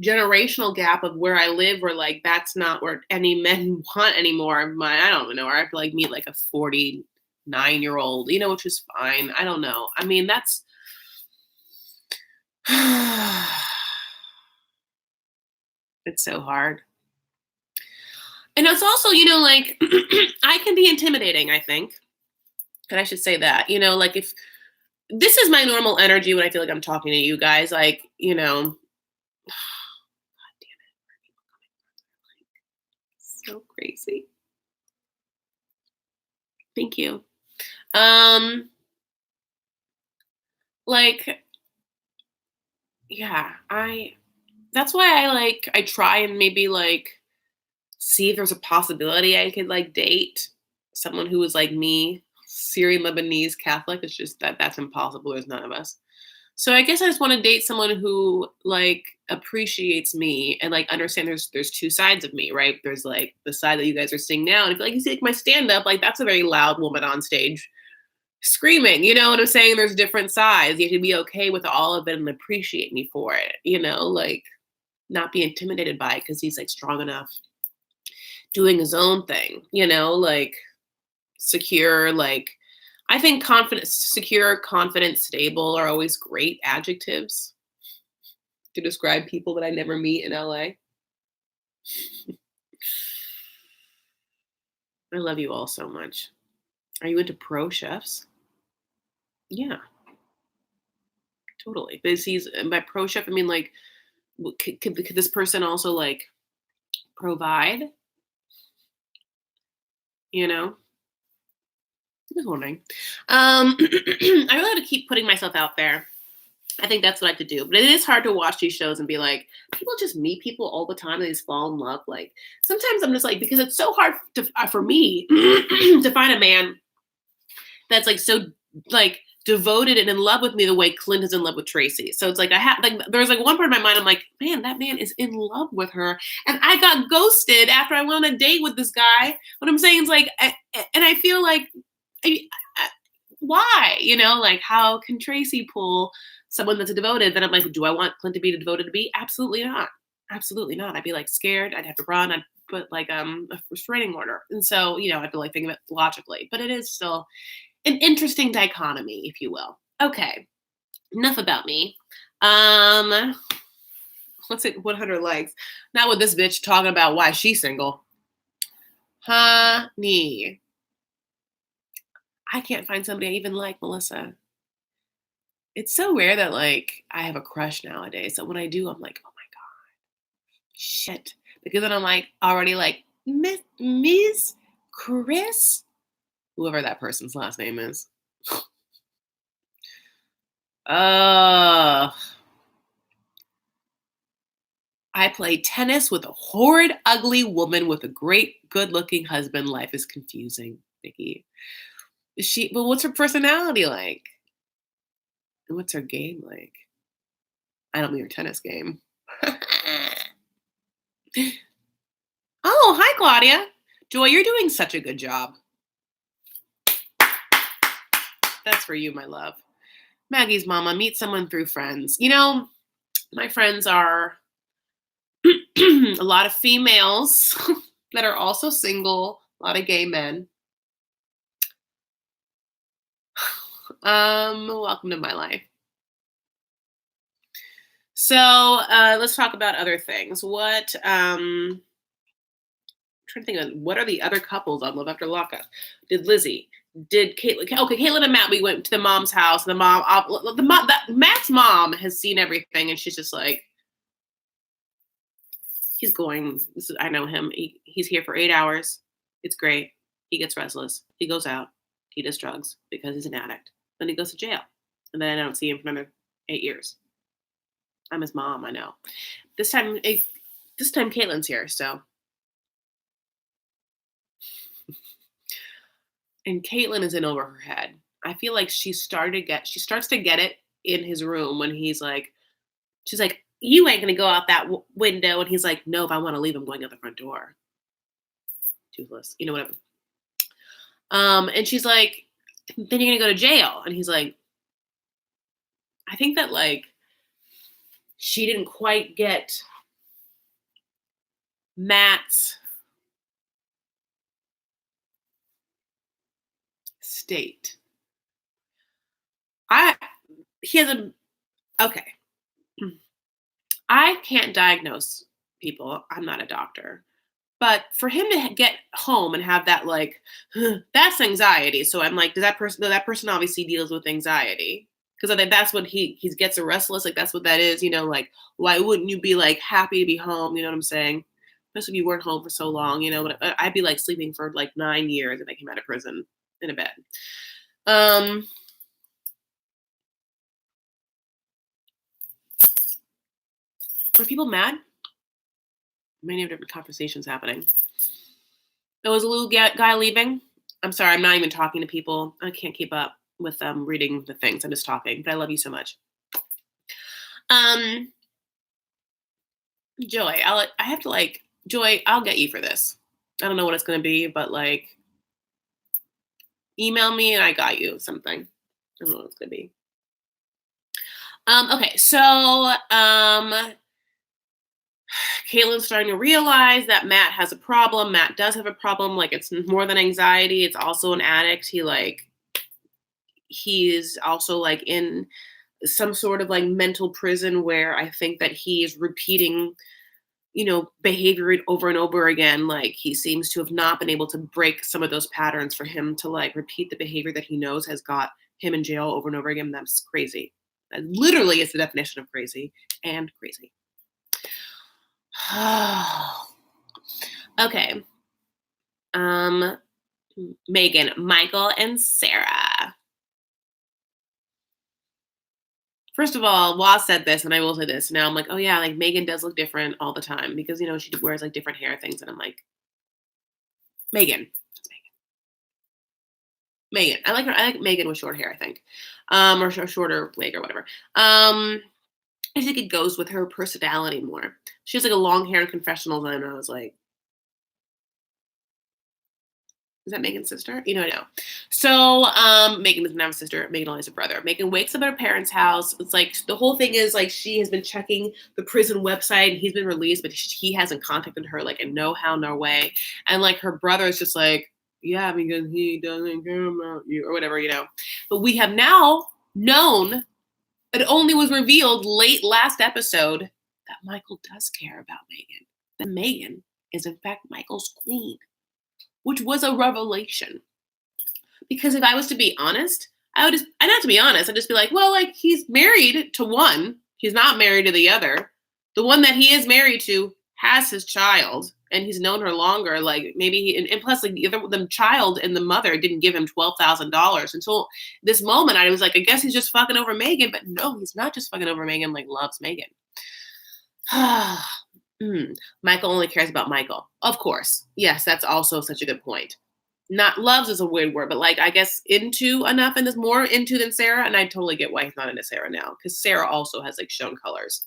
generational gap of where I live, where like that's not where any men want anymore. I don't know. Or I have to like meet like a 49-year-old, which is fine. I don't know. I mean, that's it's so hard. And it's also, like I can be intimidating, I think. And I should say that, like if this is my normal energy when I feel like I'm talking to you guys, like, God damn it. So crazy. Thank you. Like, yeah, that's why I try and maybe like see if there's a possibility I could like date someone who was like me, Syrian Lebanese Catholic. It's just that's impossible. There's none of us. So I guess I just want to date someone who like appreciates me and like understand there's two sides of me, right? There's like the side that you guys are seeing now, and if like you see like my stand up, like that's a very loud woman on stage screaming. You know what I'm saying? There's different sides. You have to be okay with all of it and appreciate me for it. Like not be intimidated by it because he's like strong enough, doing his own thing. Like secure, like I think confident, secure, confident, stable are always great adjectives to describe people that I never meet in LA. I love you all so much. Are you into pro chefs? Yeah, totally. But by pro chef, I mean like, could this person also like provide? Just wondering. I really have to keep putting myself out there. I think that's what I have to do. But it is hard to watch these shows and be like, people just meet people all the time and they just fall in love. Like sometimes I'm just like, because it's so hard for me to find a man that's like so like devoted and in love with me the way Clint is in love with Tracy. So it's like there's like one part of my mind I'm like, man, that man is in love with her, and I got ghosted after I went on a date with this guy. What I'm saying is like, and I feel like, why? Like how can Tracy pull someone that's devoted? Then I'm like, do I want Clint to be devoted to me? Absolutely not. Absolutely not. I'd be like scared. I'd have to run. I'd put like a restraining order. And so, I have to like think of it logically. But it is still an interesting dichotomy, if you will. Okay. Enough about me. Let's hit 100 likes. Not with this bitch talking about why she's single. Honey. I can't find somebody I even like, Melissa. It's so rare that like I have a crush nowadays. So when I do, I'm like, oh my God, shit. Because then I'm like already like, Miss Chris, whoever that person's last name is. I play tennis with a horrid, ugly woman with a great, good-looking husband. Life is confusing, Nikki. But what's her personality like? And what's her game like? I don't mean her tennis game. Oh, hi, Claudia. Joy, you're doing such a good job. That's for you, my love. Maggie's mama, meet someone through friends. My friends are a lot of females that are also single, a lot of gay men. Welcome to my life. So let's talk about other things. I'm trying to think of what are the other couples on Love After Lockup? Did Lizzie? Did Caitlin? Okay, Caitlin and Matt. We went to the mom's house. And Matt's mom has seen everything, and she's just like, he's going. I know him. He's here for 8 hours. It's great. He gets restless. He goes out. He does drugs because he's an addict. Then he goes to jail, and then I don't see him for another 8 years. I'm his mom. I know. This time Caitlin's here. So, and Caitlin is in over her head. I feel like she starts to get it in his room when she's like, you ain't gonna go out that window, and he's like, no, if I want to leave, I'm going out the front door. Toothless, whatever. And she's like, then you're gonna go to jail, and he's like, I think that like she didn't quite get Matt's state. I he has a okay. I can't diagnose people. I'm not a doctor. But for him to get home and have that like that's anxiety. So I'm like, does that person obviously deals with anxiety? Because I think that's what he gets a restless, like that's what that is, like why wouldn't you be like happy to be home? You know what I'm saying? Especially if you weren't home for so long, but I'd be like sleeping for like 9 years if I came out of prison in a bed. Um were people mad? Many of different conversations happening. There was a little guy leaving. I'm sorry, I'm not even talking to people. I can't keep up with reading the things. I'm just talking, but I love you so much. Um, Joy, I have to like Joy. I'll get you for this. I don't know what it's gonna be, but like, email me and I got you something. I don't know what it's gonna be. Okay, so Caitlin's starting to realize that Matt has a problem. Matt does have a problem. Like, it's more than anxiety. It's also an addict. He's also like in some sort of like mental prison where I think that he is repeating, behavior over and over again. Like he seems to have not been able to break some of those patterns for him to like repeat the behavior that he knows has got him in jail over and over again. That's crazy. That literally is the definition of crazy and crazy. Okay. Megan, Michael, and Sarah. First of all, Waz said this, and I will say this. Now I'm like, oh yeah, like Megan does look different all the time because she wears like different hair things, and I'm like, Megan, it's Megan. Megan, I like her. I like Megan with short hair, I think, or shorter wig or whatever. I think it goes with her personality more. She has like a long hair in confessionals, and I was like, is that Megan's sister? I know. So Megan doesn't have a sister. Megan only has a brother. Megan wakes up at her parents' house. It's like the whole thing is like she has been checking the prison website and he's been released, but he hasn't contacted her like in no how, no way. And like her brother is just like, yeah, because he doesn't care about you or whatever, But we have now known, it only was revealed late last episode that Michael does care about Megan. That Megan is in fact Michael's queen, which was a revelation. Because if I was to be honest, I'd not to be honest, I'd just be like, well, like he's married to one, he's not married to the other. The one that he is married to has his child, and he's known her longer. Like maybe and plus like the child and the mother didn't give him $12,000 until this moment. I was like, I guess he's just fucking over Megan, but no, he's not just fucking over Megan. Like loves Megan. Michael only cares about Michael. Of course. Yes, that's also such a good point. Not loves is a weird word, but like I guess into enough and is more into than Sarah. And I totally get why he's not into Sarah now, because Sarah also has like shown colors.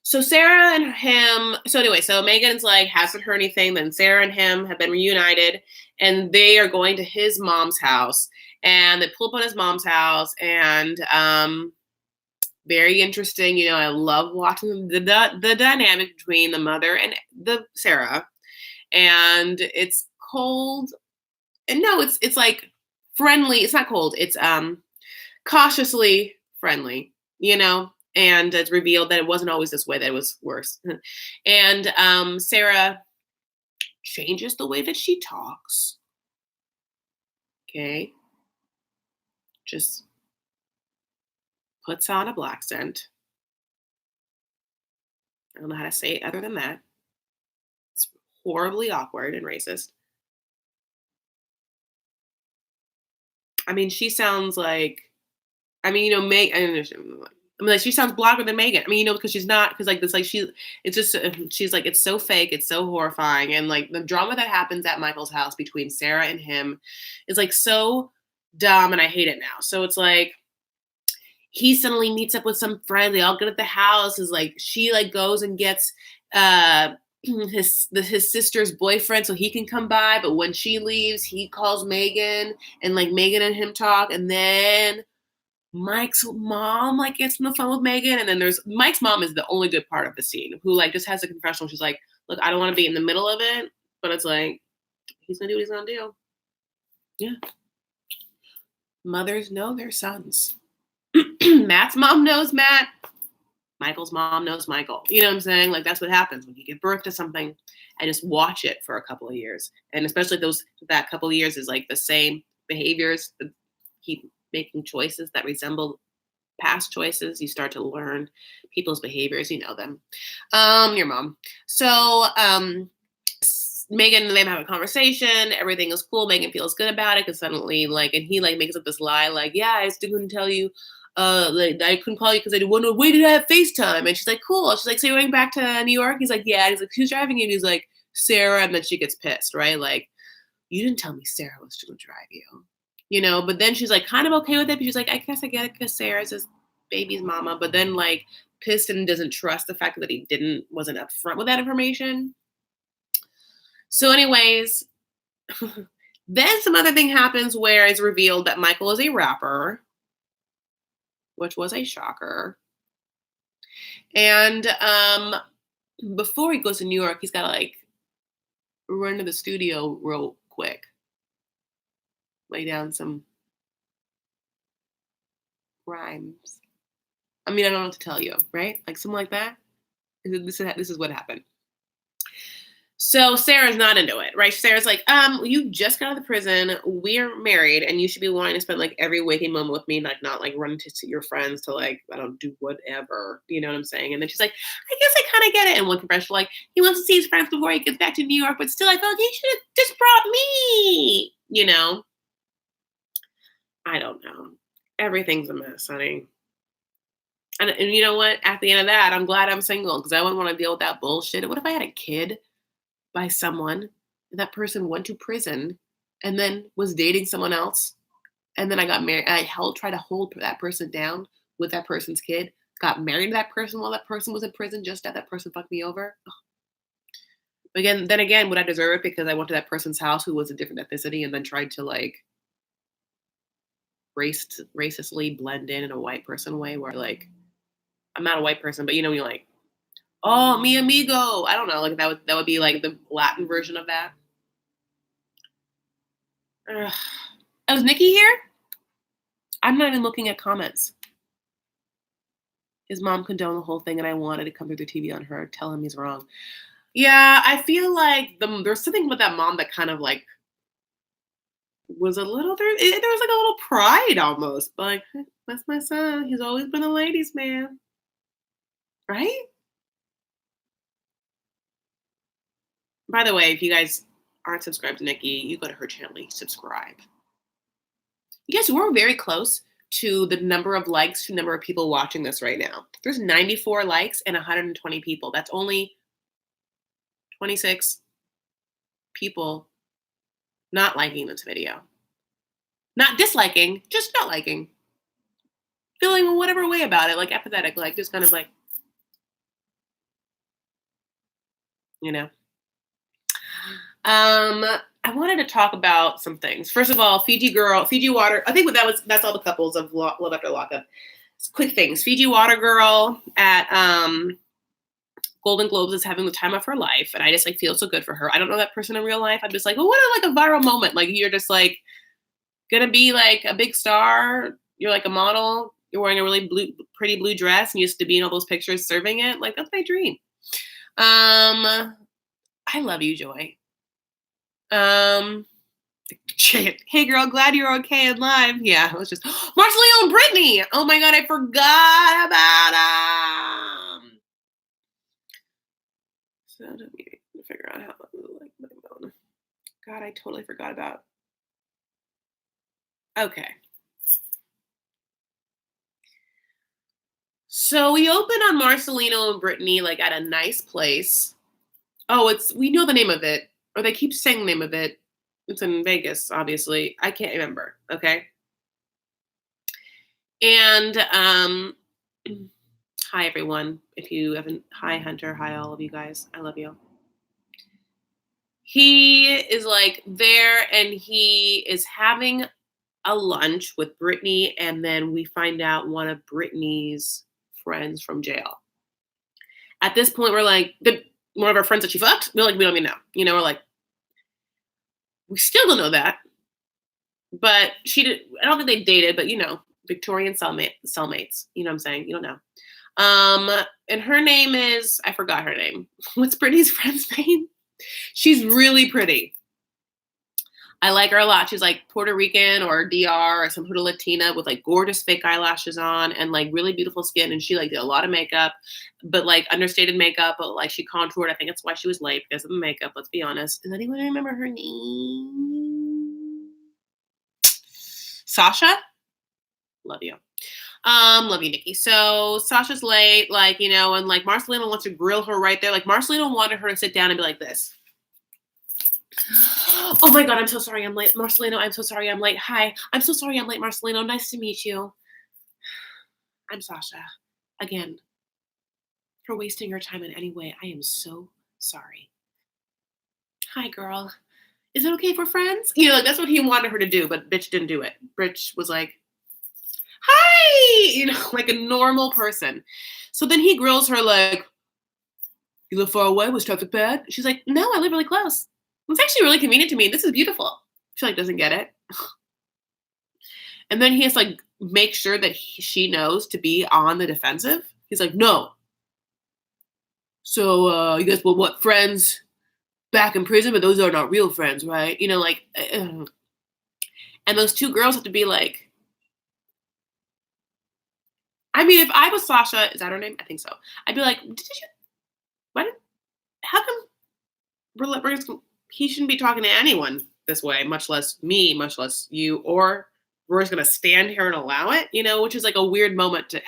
So Sarah and him, so Megan's like, hasn't heard anything. Then Sarah and him have been reunited and they are going to his mom's house, and they pull up on his mom's house, and very interesting. I love watching the dynamic between the mother and the Sarah, and it's cold. And no, it's like friendly. It's not cold. It's cautiously friendly, and it's revealed that it wasn't always this way, that it was worse. And Sarah changes the way that she talks. Okay. Just puts on a black scent. I don't know how to say it other than that. It's horribly awkward and racist. I mean, she sounds like, Meg. I understand. Like she sounds blacker than Megan. Because she's not. Because like this, like it's just she's like it's so fake. It's so horrifying, and like the drama that happens at Michael's house between Sarah and him is like so dumb, and I hate it now. So it's like he suddenly meets up with some friend. They all get at the house. Is like she like goes and gets his sister's boyfriend so he can come by, but when she leaves, he calls Megan, and like Megan and him talk, and then Mike's mom gets on the phone with Megan, and then there's Mike's mom is the only good part of the scene, who like just has a confessional. She's like, Look, I don't want to be in the middle of it, but it's like, he's going to do what he's going to do. Yeah. Mothers know their sons. Matt's mom knows Matt. Michael's mom knows Michael. You know what I'm saying? Like, that's what happens when you give birth to something and just watch it for a couple of years. And especially that couple of years is like the same behaviors, keep making choices that resemble past choices. You start to learn people's behaviors. You know them. Your mom. So, Megan and them have a conversation. Everything is cool. Megan feels good about it because suddenly, like, and he like makes up this lie, like, yeah, I still couldn't tell you. Like, I couldn't call you because I didn't want to wait to have FaceTime. And she's like, cool. She's like, so you're going back to New York? He's like, yeah. And he's like, who's driving you? And he's like, Sarah. And then she gets pissed, right? Like, you didn't tell me Sarah was going to drive you, you know? But then she's like, kind of okay with it. But she's like, I guess I get it because Sarah's his baby's mama. But then like pissed and doesn't trust the fact that he wasn't upfront with that information. So anyways, then some other thing happens where it's revealed that Michael is a rapper, which was a shocker. And before he goes to New York, he's got to like run to the studio real quick, lay down some rhymes. I mean, I don't know what to tell you, right? Like something like that. This is what happened. So Sarah's not into it, right? Sarah's like, you just got out of the prison. We're married, and you should be willing to spend like every waking moment with me, like not like running to your friends to like, I don't do whatever. You know what I'm saying? And then she's like, I guess I kind of get it. And one confession, like, he wants to see his friends before he gets back to New York, but still, I felt like he should have just brought me. You know? I don't know. Everything's a mess, honey. And you know what? At the end of that, I'm glad I'm single because I wouldn't want to deal with that bullshit. What if I had a kid by someone and that person went to prison and then was dating someone else, and then I got married? I tried to hold that person down with that person's kid, got married to that person while that person was in prison just that person fucked me over. Then again, would I deserve it because I went to that person's house who was a different ethnicity and then tried to like racistly blend in a white person way where like, I'm not a white person, but you know, you're like, oh, mi amigo. I don't know. Like that would be like the Latin version of that. Ugh. Oh, is Nikki here? I'm not even looking at comments. His mom condoned the whole thing, and I wanted to come through the TV on her, tell him he's wrong. Yeah, I feel like there's something with that mom that kind of like was a little there was like a little pride almost. Like, that's my son. He's always been a ladies' man. Right? By the way, if you guys aren't subscribed to Nikki, you go to her channel, subscribe. You guys, we're very close to the number of likes to number of people watching this right now. There's 94 likes and 120 people. That's only 26 people not liking this video. Not disliking, just not liking. Feeling whatever way about it, like apathetic, like just kind of like, you know. I wanted to talk about some things. First of all, Fiji Water. I think that's all the couples of Love After Lockup. Quick things. Fiji Water girl at Golden Globes is having the time of her life, and I just like feel so good for her. I don't know that person in real life. I'm just like, well, what a viral moment. Like you're just like gonna be like a big star. You're like a model. You're wearing a really pretty blue dress, and you used to be in all those pictures serving it. Like that's my dream. I love you, Joy. Hey girl, glad you're okay and live. Yeah, it was just Marcelino and Brittany. Oh my god, I forgot about them. So let me figure out how like my phone. God, I totally forgot about. Okay. So we opened on Marcelino and Brittany like at a nice place. Oh, we know the name of it, or they keep saying the name of it. It's in Vegas, obviously. I can't remember. Okay. And hi everyone. If you haven't, hi Hunter, hi all of you guys. I love you. He is like there, and he is having a lunch with Brittany, and then we find out one of Brittany's friends from jail. At this point, we're like, one of our friends that she fucked? We're like, we don't even know. We're like, we still don't know that. But she did. I don't think they dated, but Victorian cellmates. You know what I'm saying? You don't know. And her name is, I forgot her name. What's Brittany's friend's name? She's really pretty. I like her a lot. She's like Puerto Rican or DR or some sort of Latina with like gorgeous fake eyelashes on and like really beautiful skin. And she like did a lot of makeup, but like understated makeup, but like she contoured. I think that's why she was late because of the makeup. Let's be honest. Does anyone remember her name? Sasha? Love you. Love you, Nikki. So Sasha's late, like, and like Marcelino wants to grill her right there. Like Marcelino wanted her to sit down and be like this. Oh my God, I'm so sorry I'm late. Marcelino, I'm so sorry I'm late. Hi, I'm so sorry I'm late, Marcelino. Nice to meet you. I'm Sasha. Again, for wasting your time in any way, I am so sorry. Hi, girl. Is it okay for friends? Like that's what he wanted her to do, but bitch didn't do it. Bitch was like, hi, like a normal person. So then he grills her like, you live far away? Was traffic bad? She's like, no, I live really close. It's actually really convenient to me. This is beautiful. She like doesn't get it. And then he has to like make sure that she knows to be on the defensive. He's like, no. So you guys were what, friends back in prison, but those are not real friends, right? Like, and those two girls have to be like, I mean, if I was Sasha, is that her name? I think so. I'd be like, how come he shouldn't be talking to anyone this way, much less me, much less you, or we're just gonna stand here and allow it, which is like a weird moment to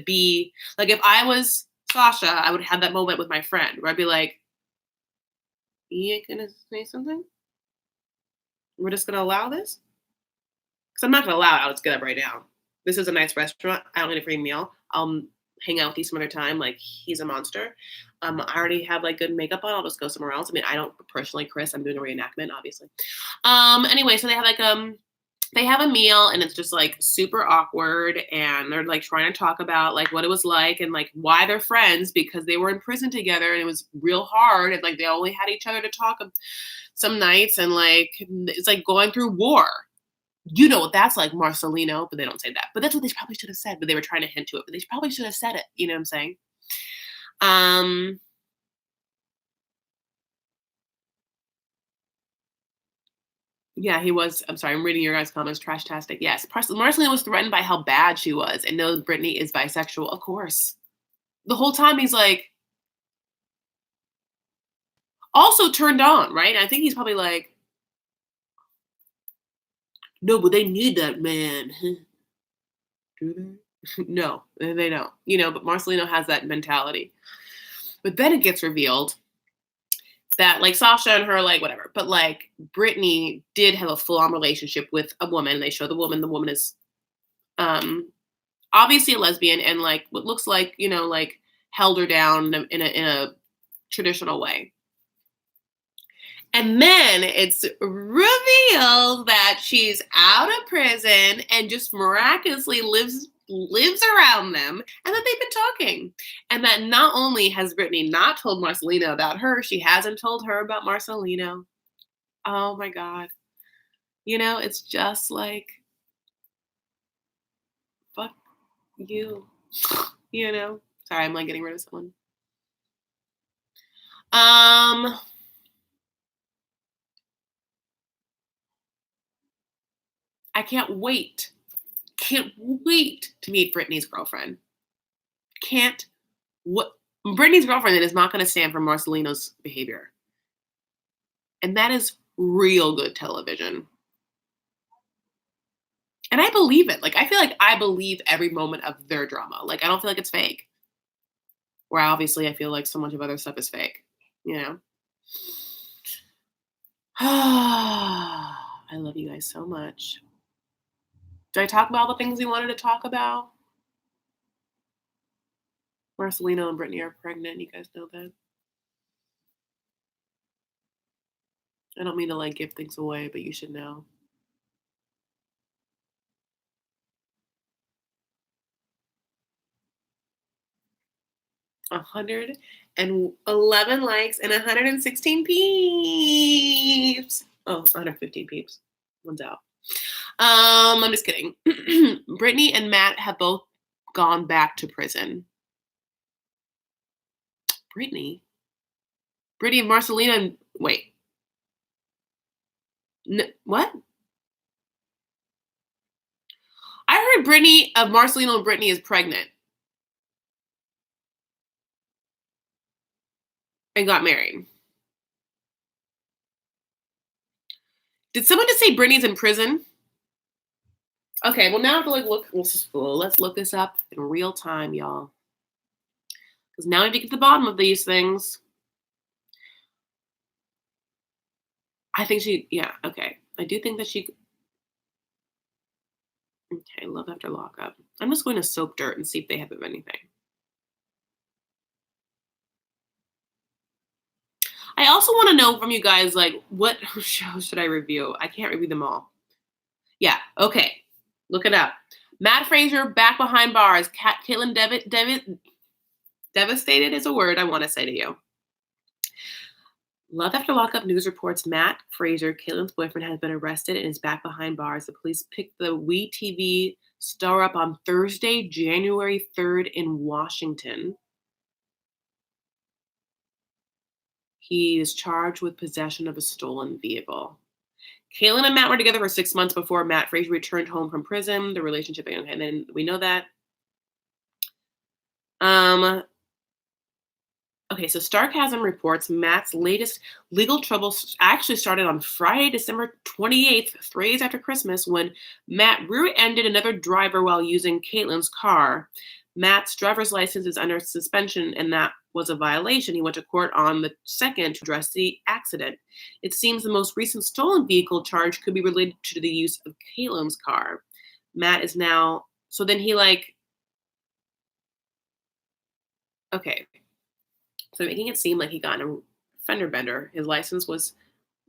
be like. If I was Sasha, I would have that moment with my friend where I'd be like, "You ain't gonna say something? We're just gonna allow this? Because I'm not gonna allow it. I'll just get up right now. This is a nice restaurant. I don't need a free meal. I'll hang out with you some other time. Like he's a monster. I already have like good makeup on. I'll just go somewhere else. I mean, I don't personally, Chris. I'm doing a reenactment, obviously. Anyway, so they have like they have a meal and it's just like super awkward and they're like trying to talk about like what it was like and like why they're friends because they were in prison together and it was real hard and like they only had each other to talk some nights and like it's like going through war. You know what that's like, Marcelino, but they don't say that. But that's what they probably should have said, but they were trying to hint to it, but they probably should have said it. You know what I'm saying? Um Yeah, he was. I'm sorry, I'm reading your guys' comments. Trash-tastic. Yes, Marcelino was threatened by how bad she was and knows Brittany is bisexual. Of course. The whole time he's like, also turned on, right? I think he's probably like, no, but they need that man. Do they? No, they don't. But Marcelino has that mentality. But then it gets revealed that like Sasha and her, like whatever, but like Brittany did have a full-on relationship with a woman. They show the woman. The woman is um obviously a lesbian and like what looks like like held her down in a traditional way. And then it's revealed that she's out of prison and just miraculously lives around them and that they've been talking. And that not only has Brittany not told Marcelino about her, she hasn't told her about Marcelino. Oh my God. It's just like, fuck you. Sorry, I'm like getting rid of someone. I can't wait. Can't wait to meet Brittany's girlfriend. Can't what Brittany's girlfriend is not going to stand for Marcelino's behavior. And that is real good television. And I believe it. Like I feel like I believe every moment of their drama. Like I don't feel like it's fake. Where obviously I feel like so much of other stuff is fake, I love you guys so much. Did I talk about all the things we wanted to talk about? Marcelino and Brittany are pregnant. You guys know that. I don't mean to like give things away, but you should know. 111 likes and 116 peeps. Oh, 115 peeps. One's out. I'm just kidding. Brittany and Matt have both gone back to prison. Brittany? Brittany and Marcelina and wait. What? I heard Brittany of Marcelino and Brittany is pregnant and got married. Did someone just say Brittany's in prison? Okay, well now I have to look. Let's look this up in real time, y'all. Because now I have to get to the bottom of these things. I think yeah, okay. I do think that okay, love after lockup. I'm just going to Soap Dirt and see if they have anything. I also want to know from you guys, like, what shows should I review? I can't review them all. Yeah, okay. Look it up. Matt Frazier back behind bars. Caitlin devastated is a word I want to say to you. Love after lockup news reports Matt Frazier, Caitlin's boyfriend, has been arrested and is back behind bars. The police picked the WeTV star up on Thursday, January 3rd in Washington. He is charged with possession of a stolen vehicle. Caitlin and Matt were together for 6 months before Matt Frazier returned home from prison. The relationship, and then we know that. Okay, so Starcasm reports Matt's latest legal troubles actually started on Friday, December 28th, 3 days after Christmas, when Matt rear-ended another driver while using Caitlin's car. Matt's driver's license is under suspension, and that was a violation. He went to court on the 2nd to address the accident. It seems the most recent stolen vehicle charge could be related to the use of Caitlin's car. Matt is now, so then he okay. So making it seem like he got in a fender bender. His license was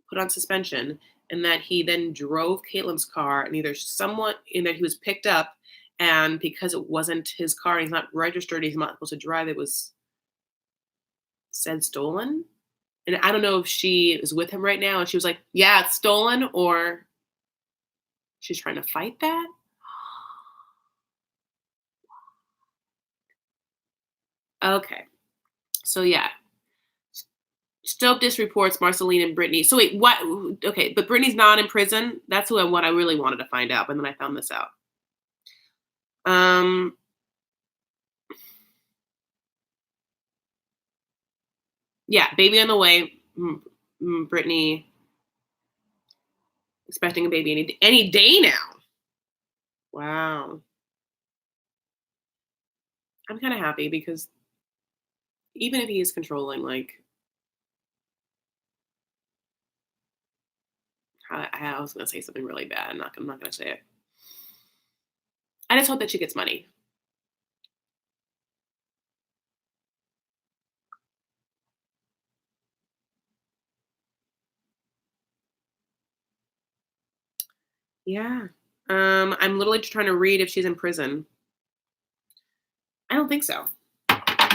put on suspension, and that he then drove Caitlin's car, and that he was picked up, and because it wasn't his car, he's not registered, he's not supposed to drive, it was said stolen. And I don't know if she is with him right now, and she was like, yeah, it's stolen, or she's trying to fight that. Okay. So yeah. Stoked reports Marceline and Brittany. So wait, what? Okay, but Brittany's not in prison. That's what I really wanted to find out, but then I found this out. Yeah, baby on the way. Brittany expecting a baby any day now. Wow. I'm kind of happy because even if he is controlling, like, I was going to say something really bad. I'm not going to say it. I just hope that she gets money. Yeah. I'm literally just trying to read if she's in prison. I don't think so.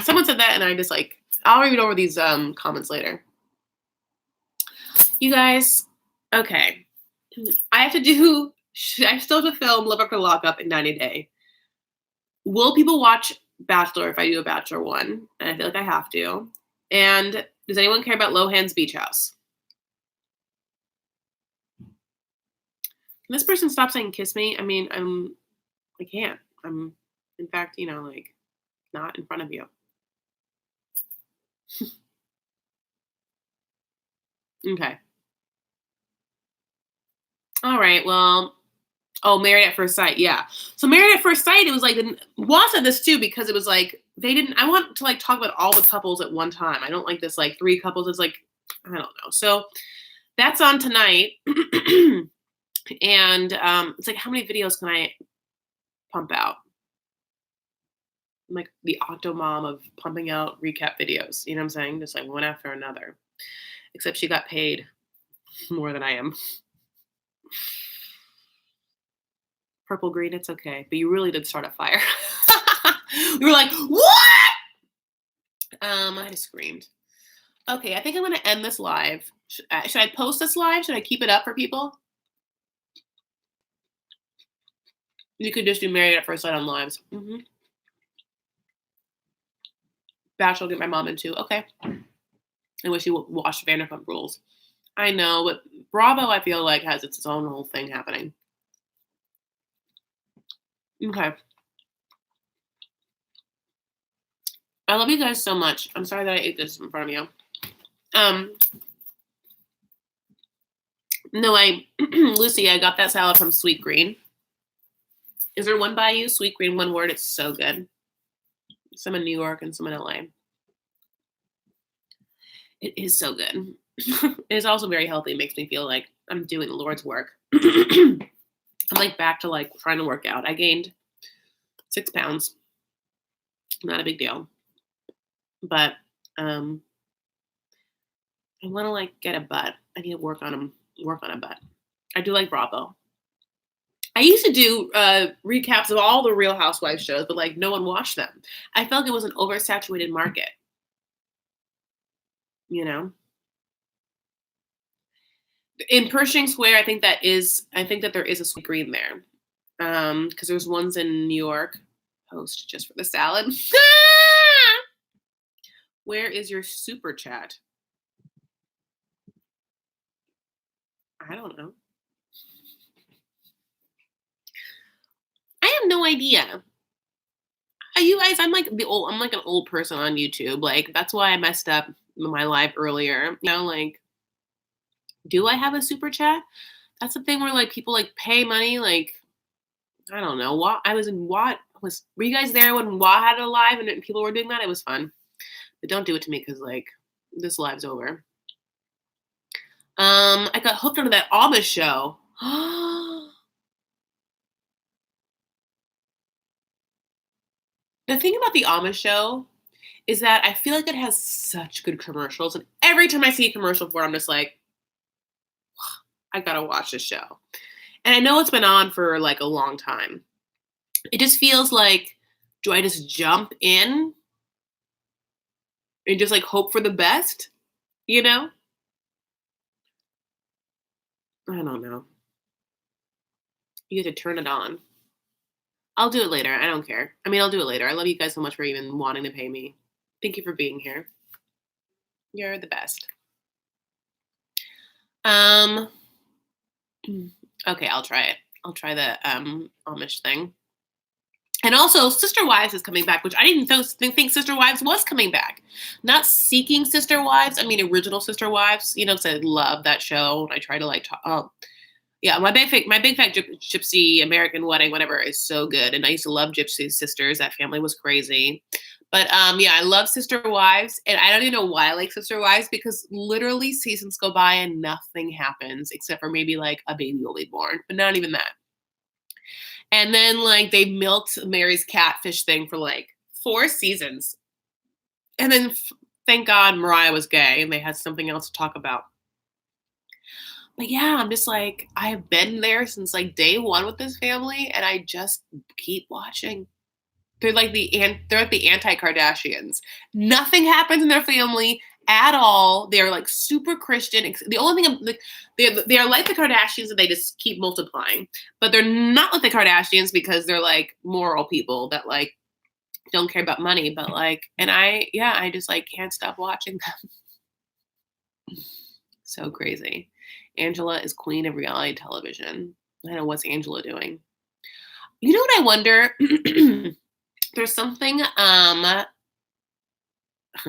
Someone said that, and I just I'll read over these comments later. You guys, okay. I still have to film Live After Lockup in 90 Day. Will people watch Bachelor if I do a Bachelor one? And I feel like I have to. And does anyone care about Lohan's Beach House? Can this person stop saying kiss me? I mean, I can't. I'm, in fact, not in front of you. Okay. All right. Well, Married at First Sight. Yeah. So Married at First Sight, it was like, Wa said this too, because it was like, I want to talk about all the couples at one time. I don't like this 3 couples. It's I don't know. So that's on tonight. And it's how many videos can I pump out? I'm like the Octomom of pumping out recap videos. You know what I'm saying? Just one after another. Except she got paid more than I am. Purple green, it's okay. But you really did start a fire. We were like, what? I just screamed. Okay, I think I'm gonna end this live. Should I post this live? Should I keep it up for people? You could just do Married at First Sight on lives. Bachelor, get my mom into. Okay. I wish you would watch Vanderpump Rules. I know, but Bravo, I feel like, has its own whole thing happening. Okay. I love you guys so much. I'm sorry that I ate this in front of you. No, Lucy, I got that salad from Sweet Green. Is there one by you? Sweet Green, one word. It's so good. Some in New York and some in LA. It is so good. It's also very healthy. It makes me feel like I'm doing the Lord's work. I'm like back to like trying to work out. I gained 6 pounds. Not a big deal. But I want to like get a butt. I need to work on a butt. I do like Bravo. I used to do recaps of all the Real Housewives shows, but like no one watched them. I felt like it was an oversaturated market. You know? In Pershing Square, I think that there is a Sweet Green there. Because there's ones in New York. Post just for the salad. Where is your super chat? I don't know. I have no idea. You guys, I'm like an old person on YouTube. Like that's why I messed up my live earlier. You know, like, do I have a super chat? That's the thing where like people like pay money. Like, I don't know. Were you guys there when Wa had a live and people were doing that? It was fun. But don't do it to me because like this live's over. I got hooked onto that Amish show. The thing about the Amish show is that I feel like it has such good commercials, and every time I see a commercial for it, I'm just like, I gotta watch this show. And I know it's been on for like a long time. It just feels like, do I just jump in and just like hope for the best? You know? I don't know. You have to turn it on. I'll do it later. I don't care. I mean, I'll do it later. I love you guys so much for even wanting to pay me. Thank you for being here. You're the best. Okay, I'll try it. I'll try the Amish thing. And also, Sister Wives is coming back, which I didn't think Sister Wives was coming back. Not Seeking Sister Wives. I mean, original Sister Wives. You know, because I love that show. I try to like talk. Yeah, my big fat gypsy American wedding, whatever, is so good. And I used to love Gypsy Sisters. That family was crazy. But yeah, I love Sister Wives, and I don't even know why I like Sister Wives because literally seasons go by and nothing happens except for maybe like a baby will be born, but not even that. And then like they milked Mary's catfish thing for like 4 seasons, and then thank God Mariah was gay and they had something else to talk about. But yeah, I'm just like, I've been there since like day one with this family, and I just keep watching. They're like the anti-Kardashians. Nothing happens in their family at all. They're like super Christian. The only thing like they are like the Kardashians and they just keep multiplying. But they're not like the Kardashians because they're like moral people that like don't care about money. But like, and I just like can't stop watching them. So crazy. Angela is queen of reality television. I know, what's Angela doing? You know what I wonder? There's something, I know,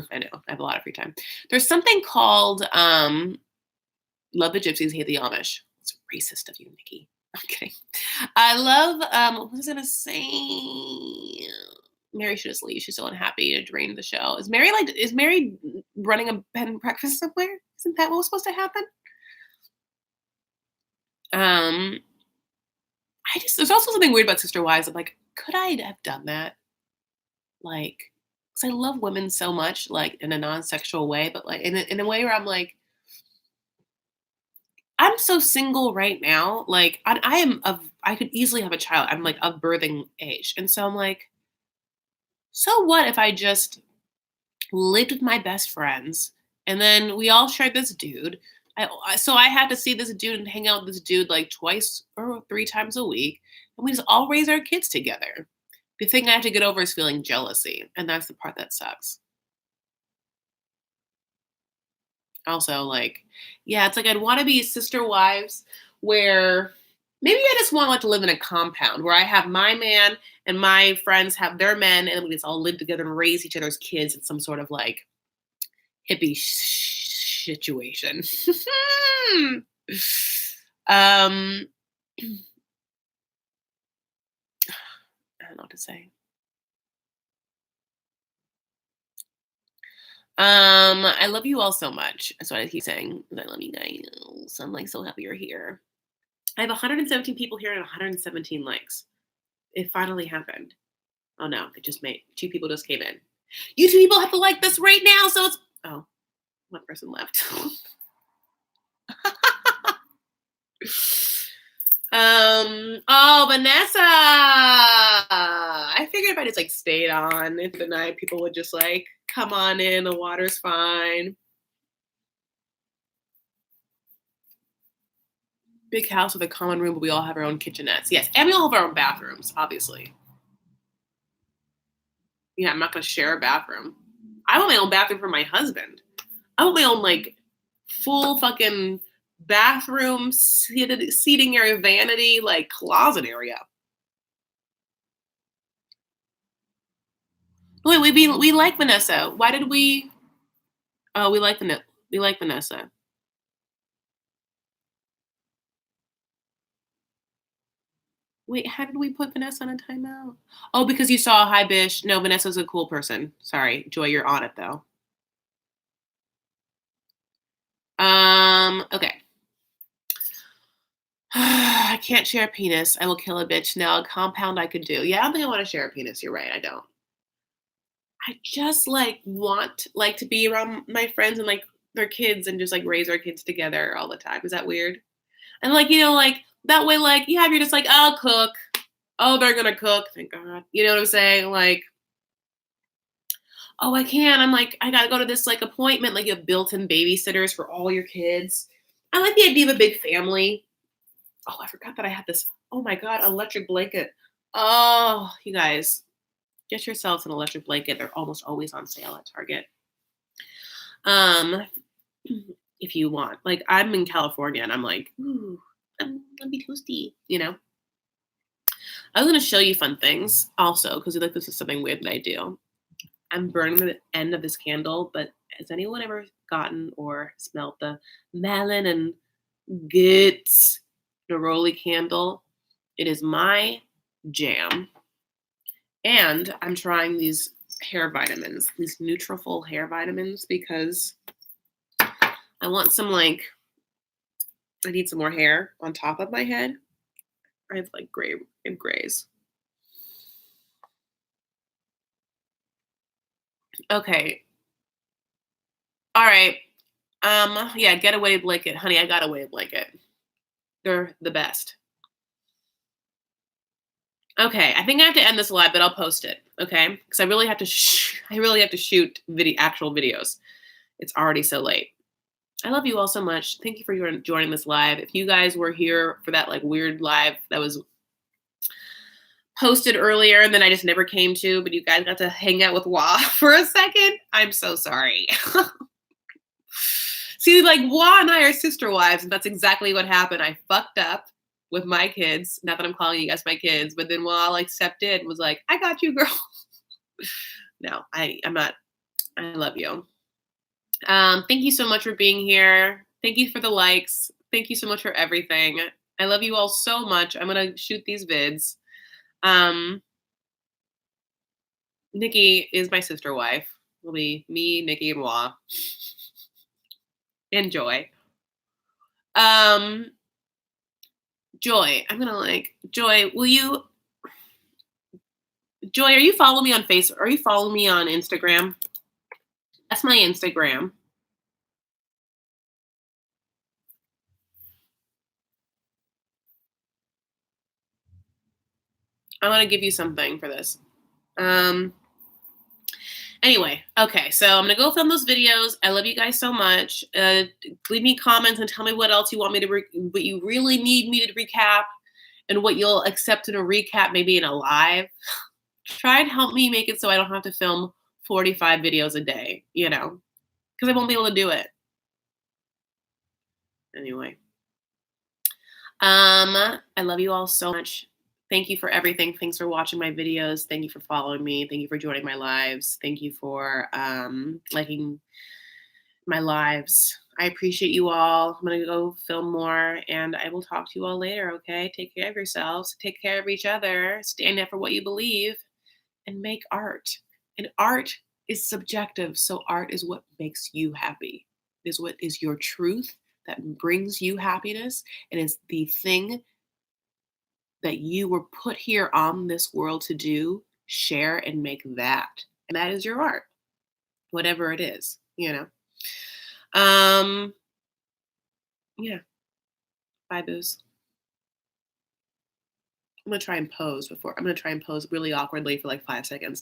I have a lot of free time. There's something called Love the Gypsies, Hate the Amish. It's racist of you, Nikki. I'm kidding. I love, what was I going to say? Mary should just leave. She's so unhappy to drain the show. Is Mary running a bed and breakfast somewhere? Isn't that what was supposed to happen? There's also something weird about Sister Wives. I'm like, could I have done that? Like, because I love women so much, like in a non-sexual way, but like in a way where I'm like, I'm so single right now. Like, I could easily have a child. I'm like of birthing age, and so I'm like, so what if I just lived with my best friends, and then we all shared this dude. So I had to see this dude and hang out with this dude like twice or three times a week, and we just all raise our kids together. The thing I have to get over is feeling jealousy, and that's the part that sucks. Also, like, yeah, it's like I'd want to be sister wives where maybe I just want like to live in a compound where I have my man and my friends have their men, and we just all live together and raise each other's kids in some sort of like hippie situation. um, I don't know what to say. I love you all so much. That's what I keep saying. I love you guys. I'm like so happy you're here. I have 117 people here and 117 likes. It finally happened. Oh no, it just made two people just came in. You two people have to like this right now. So it's one person left. Oh, Vanessa. I figured if I just like stayed on into the night, people would just like come on in. The water's fine. Big house with a common room, but we all have our own kitchenettes. Yes, and we all have our own bathrooms, obviously. Yeah, I'm not gonna share a bathroom. I want my own bathroom for my husband. I want my own like full fucking bathroom, seating area, vanity, like closet area. Wait, we like Vanessa. Why did we? Oh, we like Vanessa. Wait, how did we put Vanessa on a timeout? Oh, because you saw Hi Bish. No, Vanessa's a cool person. Sorry, Joy, you're on it though. Okay. I can't share a penis. I will kill a bitch. Now, a compound I could do. Yeah, I don't think I want to share a penis. You're right. I don't. I just like want like to be around my friends and like their kids and just like raise our kids together all the time. Is that weird? And like, like that way, like, yeah, you're just like, I'll cook. Oh, they're gonna cook. Thank God. You know what I'm saying? Like, oh, I can't. I'm like, I gotta go to this like appointment. Like you have built-in babysitters for all your kids. I like the idea of a big family. Oh, I forgot that I had this. Oh my God, electric blanket. Oh, you guys, get yourselves an electric blanket. They're almost always on sale at Target. Um, if you want. Like I'm in California and I'm like, ooh, I'm gonna be toasty, I was gonna show you fun things also, because like this is something weird that I do. I'm burning the end of this candle, but has anyone ever gotten or smelled the melon and Gits neroli candle? It is my jam. And I'm trying these hair vitamins, these Nutrafol hair vitamins, because I want some like, I need some more hair on top of my head. I have like gray and grays. Okay. All right. Yeah, get a weighted blanket. Honey, I got a weighted blanket. They're the best. Okay, I think I have to end this live, but I'll post it. Okay, because I really have to. I really have to shoot actual videos. It's already so late. I love you all so much. Thank you for joining this live. If you guys were here for that like weird live that was posted earlier and then I just never came to, but you guys got to hang out with Wah for a second, I'm so sorry. See, like Wah and I are sister wives, and that's exactly what happened. I fucked up with my kids. Not that I'm calling you guys my kids, but then Wah like stepped in and was like, I got you, girl. No, I'm not. I love you. Thank you so much for being here. Thank you for the likes. Thank you so much for everything. I love you all so much. I'm gonna shoot these vids. Nikki is my sister wife. It'll be me, Nikki, and Wah. And Joy. Joy, I'm gonna like Joy. Joy? Are you following me on Facebook? Are you following me on Instagram? That's my Instagram. I want to give you something for this. Anyway, okay, so I'm gonna go film those videos. I love you guys so much. Leave me comments and tell me what else you want me to, what you really need me to recap, and what you'll accept in a recap, maybe in a live. Try and help me make it so I don't have to film 45 videos a day, because I won't be able to do it. Anyway, I love you all so much. Thank you for everything. Thanks for watching my videos. Thank you for following me. Thank you for joining my lives. Thank you for liking my lives. I appreciate you all. I'm going to go film more and I will talk to you all later, okay? Take care of yourselves. Take care of each other. Stand up for what you believe and make art. And art is subjective. So art is what makes you happy. Is what is your truth that brings you happiness, and is the thing that you were put here on this world to do. Share and make that. And that is your art. Whatever it is. Um yeah. Bye, booze. I'm gonna try and pose really awkwardly for like 5 seconds.